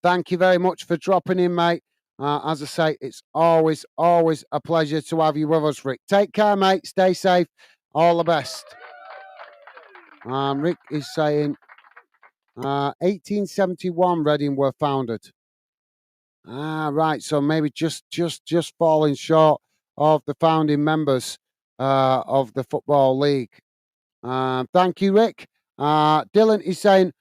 thank you very much for dropping in, mate. As I say, it's always, always a pleasure to have you with us, Rick. Take care, mate. Stay safe. All the best. Rick is saying 1871 Reading were founded. Right. So maybe just falling short of the founding members of the Football League. Thank you, Rick. Dylan is saying,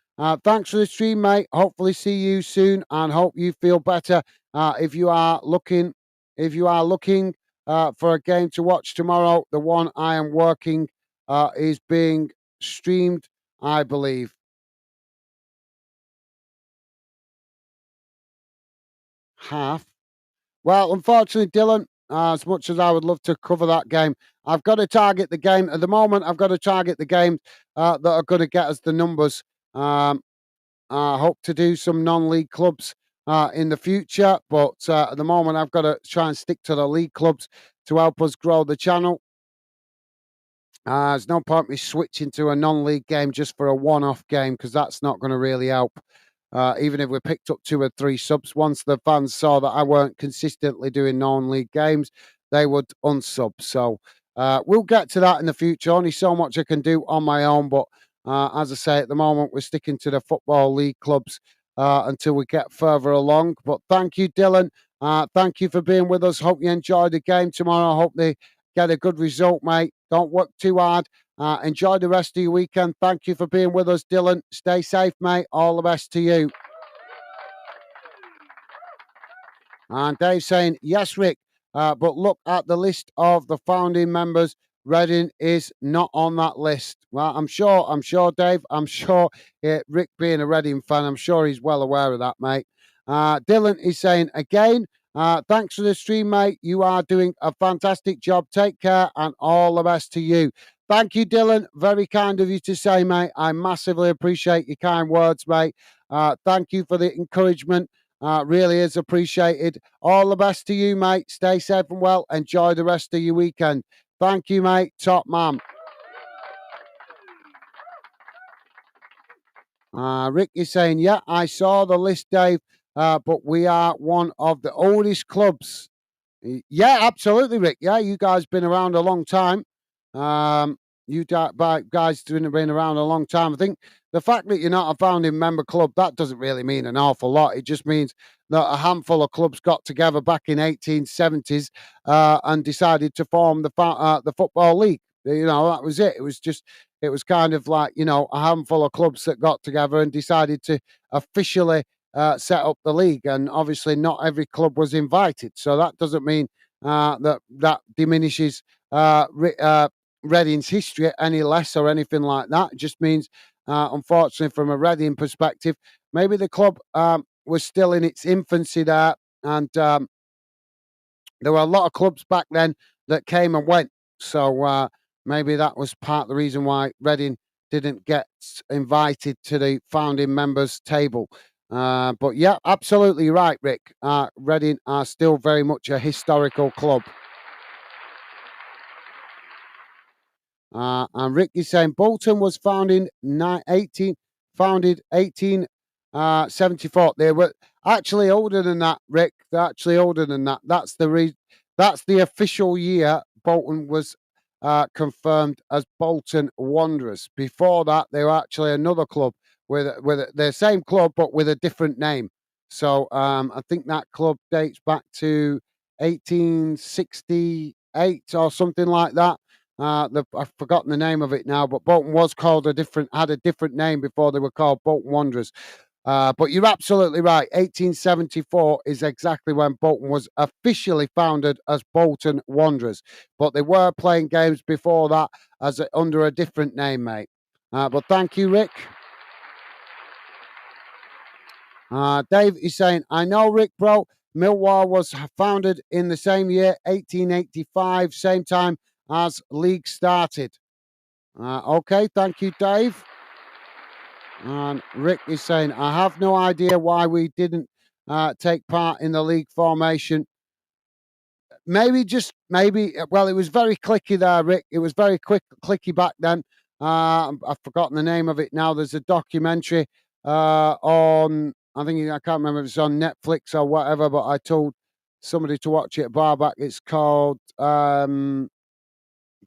thanks for the stream, mate. Hopefully see you soon and hope you feel better. If you are looking, for a game to watch tomorrow, the one I am working is being streamed, I believe. Half. Well, unfortunately, Dylan, as much as I would love to cover that game, I've got to target the game. At the moment, I've got to target the games that are going to get us the numbers. Um, I hope to do some non-league clubs in the future, but at the moment, I've got to try and stick to the league clubs to help us grow the channel. There's no point me switching to a non-league game just for a one-off game because that's not going to really help. Even if we picked up 2 or 3 subs, once the fans saw that I weren't consistently doing non-league games, they would unsub. So we'll get to that in the future. Only so much I can do on my own, but as I say, at the moment we're sticking to the football league clubs until we get further along. But thank you, Dylan. Thank you for being with us. Hope you enjoy the game tomorrow. Hope they get a good result, mate. Don't work too hard. Enjoy the rest of your weekend. Thank you for being with us, Dylan. Stay safe, mate. All the best to you. And Dave saying, yes, Rick, but look at the list of the founding members. Reading is not on that list. Well, I'm sure, Dave. I'm sure, Rick being a Reading fan, I'm sure he's well aware of that, mate. Dylan is saying, again, thanks for the stream, mate. You are doing a fantastic job. Take care and all the best to you. Thank you, Dylan. Very kind of you to say, mate. I massively appreciate your kind words, mate. Thank you for the encouragement. Really is appreciated. All the best to you, mate. Stay safe and well. Enjoy the rest of your weekend. Thank you, mate. Top man. Rick is saying, yeah, I saw the list, Dave, but we are one of the oldest clubs. Yeah, absolutely, Rick. Yeah, you guys been around a long time. Guys been around a long time. I think the fact that you're not a founding member club, that doesn't really mean an awful lot. It just means that a handful of clubs got together back in 1870s and decided to form the football league. You know, that was it. It was kind of like, you know, a handful of clubs that got together and decided to officially set up the league, and obviously not every club was invited. So that doesn't mean that diminishes Reading's history any less or anything like that. It just means, unfortunately, from a Reading perspective, maybe the club was still in its infancy there, and there were a lot of clubs back then that came and went. So maybe that was part of the reason why Reading didn't get invited to the founding members table. But yeah, absolutely right, Rick. Reading are still very much a historical club. And Rick is saying Bolton was founded 1874. They were actually older than that, Rick. They're actually older than that. That's the official year Bolton was confirmed as Bolton Wanderers. Before that, they were actually another club with the same club but with a different name. So I think that club dates back to 1868 or something like that. I've forgotten the name of it now, but Bolton was had a different name before they were called Bolton Wanderers. But you're absolutely right. 1874 is exactly when Bolton was officially founded as Bolton Wanderers. But they were playing games before that under a different name, mate. But thank you, Rick. Dave is saying, I know, Rick, bro. Millwall was founded in the same year, 1885, same time as league started. Okay, thank you, Dave. And Rick is saying, I have no idea why we didn't take part in the league formation. Well, it was very clicky there, Rick. It was very clicky back then. I've forgotten the name of it now. There's a documentary on, I think, I can't remember if it's on Netflix or whatever, but I told somebody to watch it a bar back. It's called The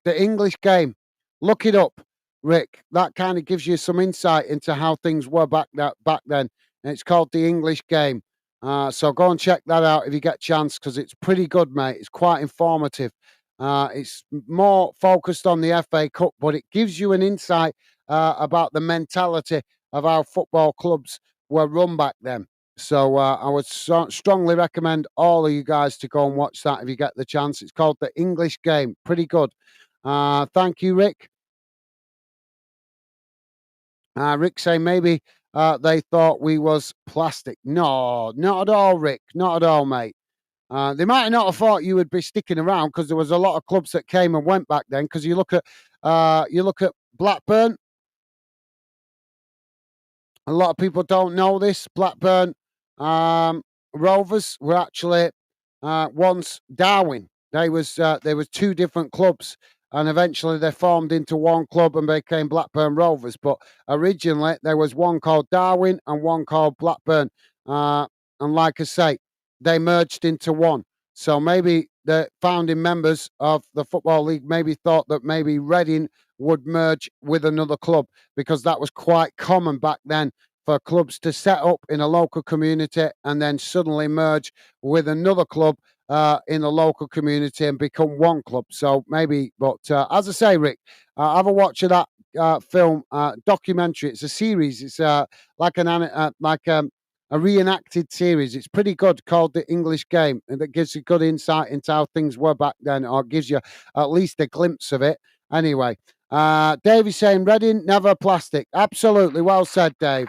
English Game. Look it up, Rick. That kind of gives you some insight into how things were back then. And it's called The English Game. So go and check that out if you get a chance, because it's pretty good, mate. It's quite informative. It's more focused on the FA Cup, but it gives you an insight about the mentality of how football clubs were run back then. So I would strongly recommend all of you guys to go and watch that if you get the chance. It's called The English Game. Pretty good. Thank you, Rick. Rick saying maybe they thought we was plastic. No, not at all, Rick. Not at all, mate. They might not have thought you would be sticking around, because there was a lot of clubs that came and went back then. Because you look at Blackburn. A lot of people don't know this. Blackburn Rovers were actually once Darwin. There was two different clubs, and eventually they formed into one club and became Blackburn Rovers. But originally there was one called Darwin and one called Blackburn. And like I say, they merged into one. So maybe the founding members of the Football League maybe thought that maybe Reading would merge with another club, because that was quite common back then for clubs to set up in a local community and then suddenly merge with another club in the local community and become one club. So maybe, but as I say, Rick, have a watch of that film documentary. It's a series. It's like a reenacted series. It's pretty good, called The English Game, and that gives you good insight into how things were back then, or gives you at least a glimpse of it. Anyway, Dave is saying Reading never plastic. Absolutely, well said, Dave.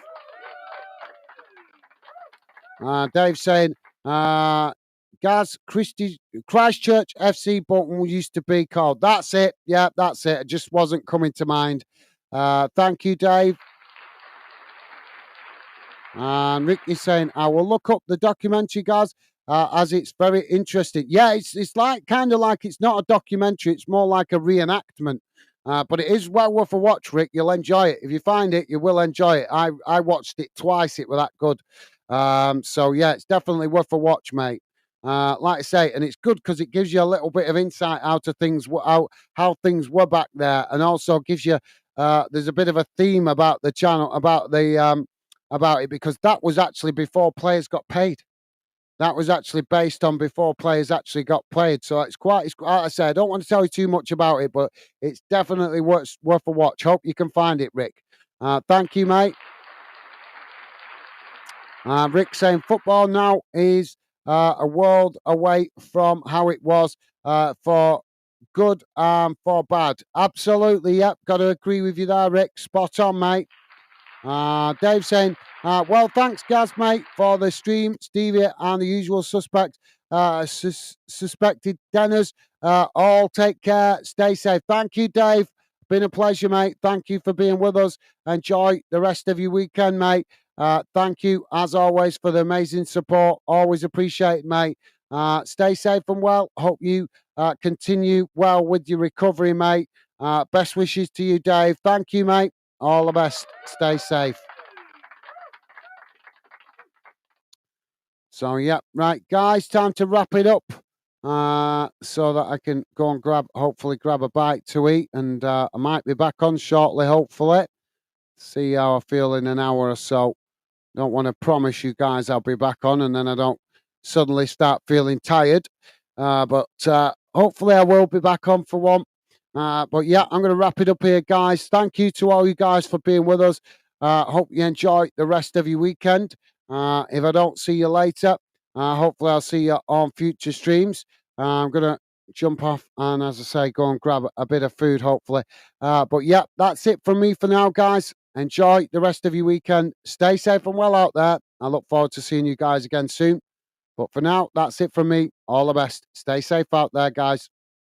Dave saying Gaz Christchurch FC Bolton used to be called. That's it. Yeah, that's it. It just wasn't coming to mind. Thank you, Dave. And Rick is saying, I will look up the documentary, guys, as it's very interesting. Yeah, it's like kind of like it's not a documentary, it's more like a reenactment. But it is well worth a watch, Rick. You'll enjoy it. If you find it, you will enjoy it. I watched it twice, it was that good. So yeah, it's definitely worth a watch, mate. Like I say, and it's good because it gives you a little bit of insight out of things, how things were back there, and also gives you there's a bit of a theme about the channel, about it, because that was actually before players got paid. That was actually based on before players actually got paid. So it's like I say, I don't want to tell you too much about it, but it's definitely worth a watch. Hope you can find it, Rick. Thank you, mate. Rick saying football now is a world away from how it was for good and for bad. Absolutely, yep. Got to agree with you there, Rick. Spot on, mate. Dave saying, well, thanks, Gaz, mate, for the stream. Stevie and the usual suspects, suspected Denners, all take care. Stay safe. Thank you, Dave. Been a pleasure, mate. Thank you for being with us. Enjoy the rest of your weekend, mate. Thank you, as always, for the amazing support. Always appreciate it, mate. Stay safe and well. Hope you continue well with your recovery, mate. Best wishes to you, Dave. Thank you, mate. All the best. Stay safe. So, yeah, right, guys, time to wrap it up so that I can go and hopefully grab a bite to eat. And I might be back on shortly, hopefully. See how I feel in an hour or so. Don't want to promise you guys I'll be back on and then I don't suddenly start feeling tired. But hopefully I will be back on for one. But yeah, I'm going to wrap it up here, guys. Thank you to all you guys for being with us. Hope you enjoy the rest of your weekend. If I don't see you later, hopefully I'll see you on future streams. I'm going to jump off and, as I say, go and grab a bit of food, hopefully. But yeah, that's it from me for now, guys. Enjoy the rest of your weekend. Stay safe and well out there. I look forward to seeing you guys again soon. But for now, that's it from me. All the best. Stay safe out there, guys.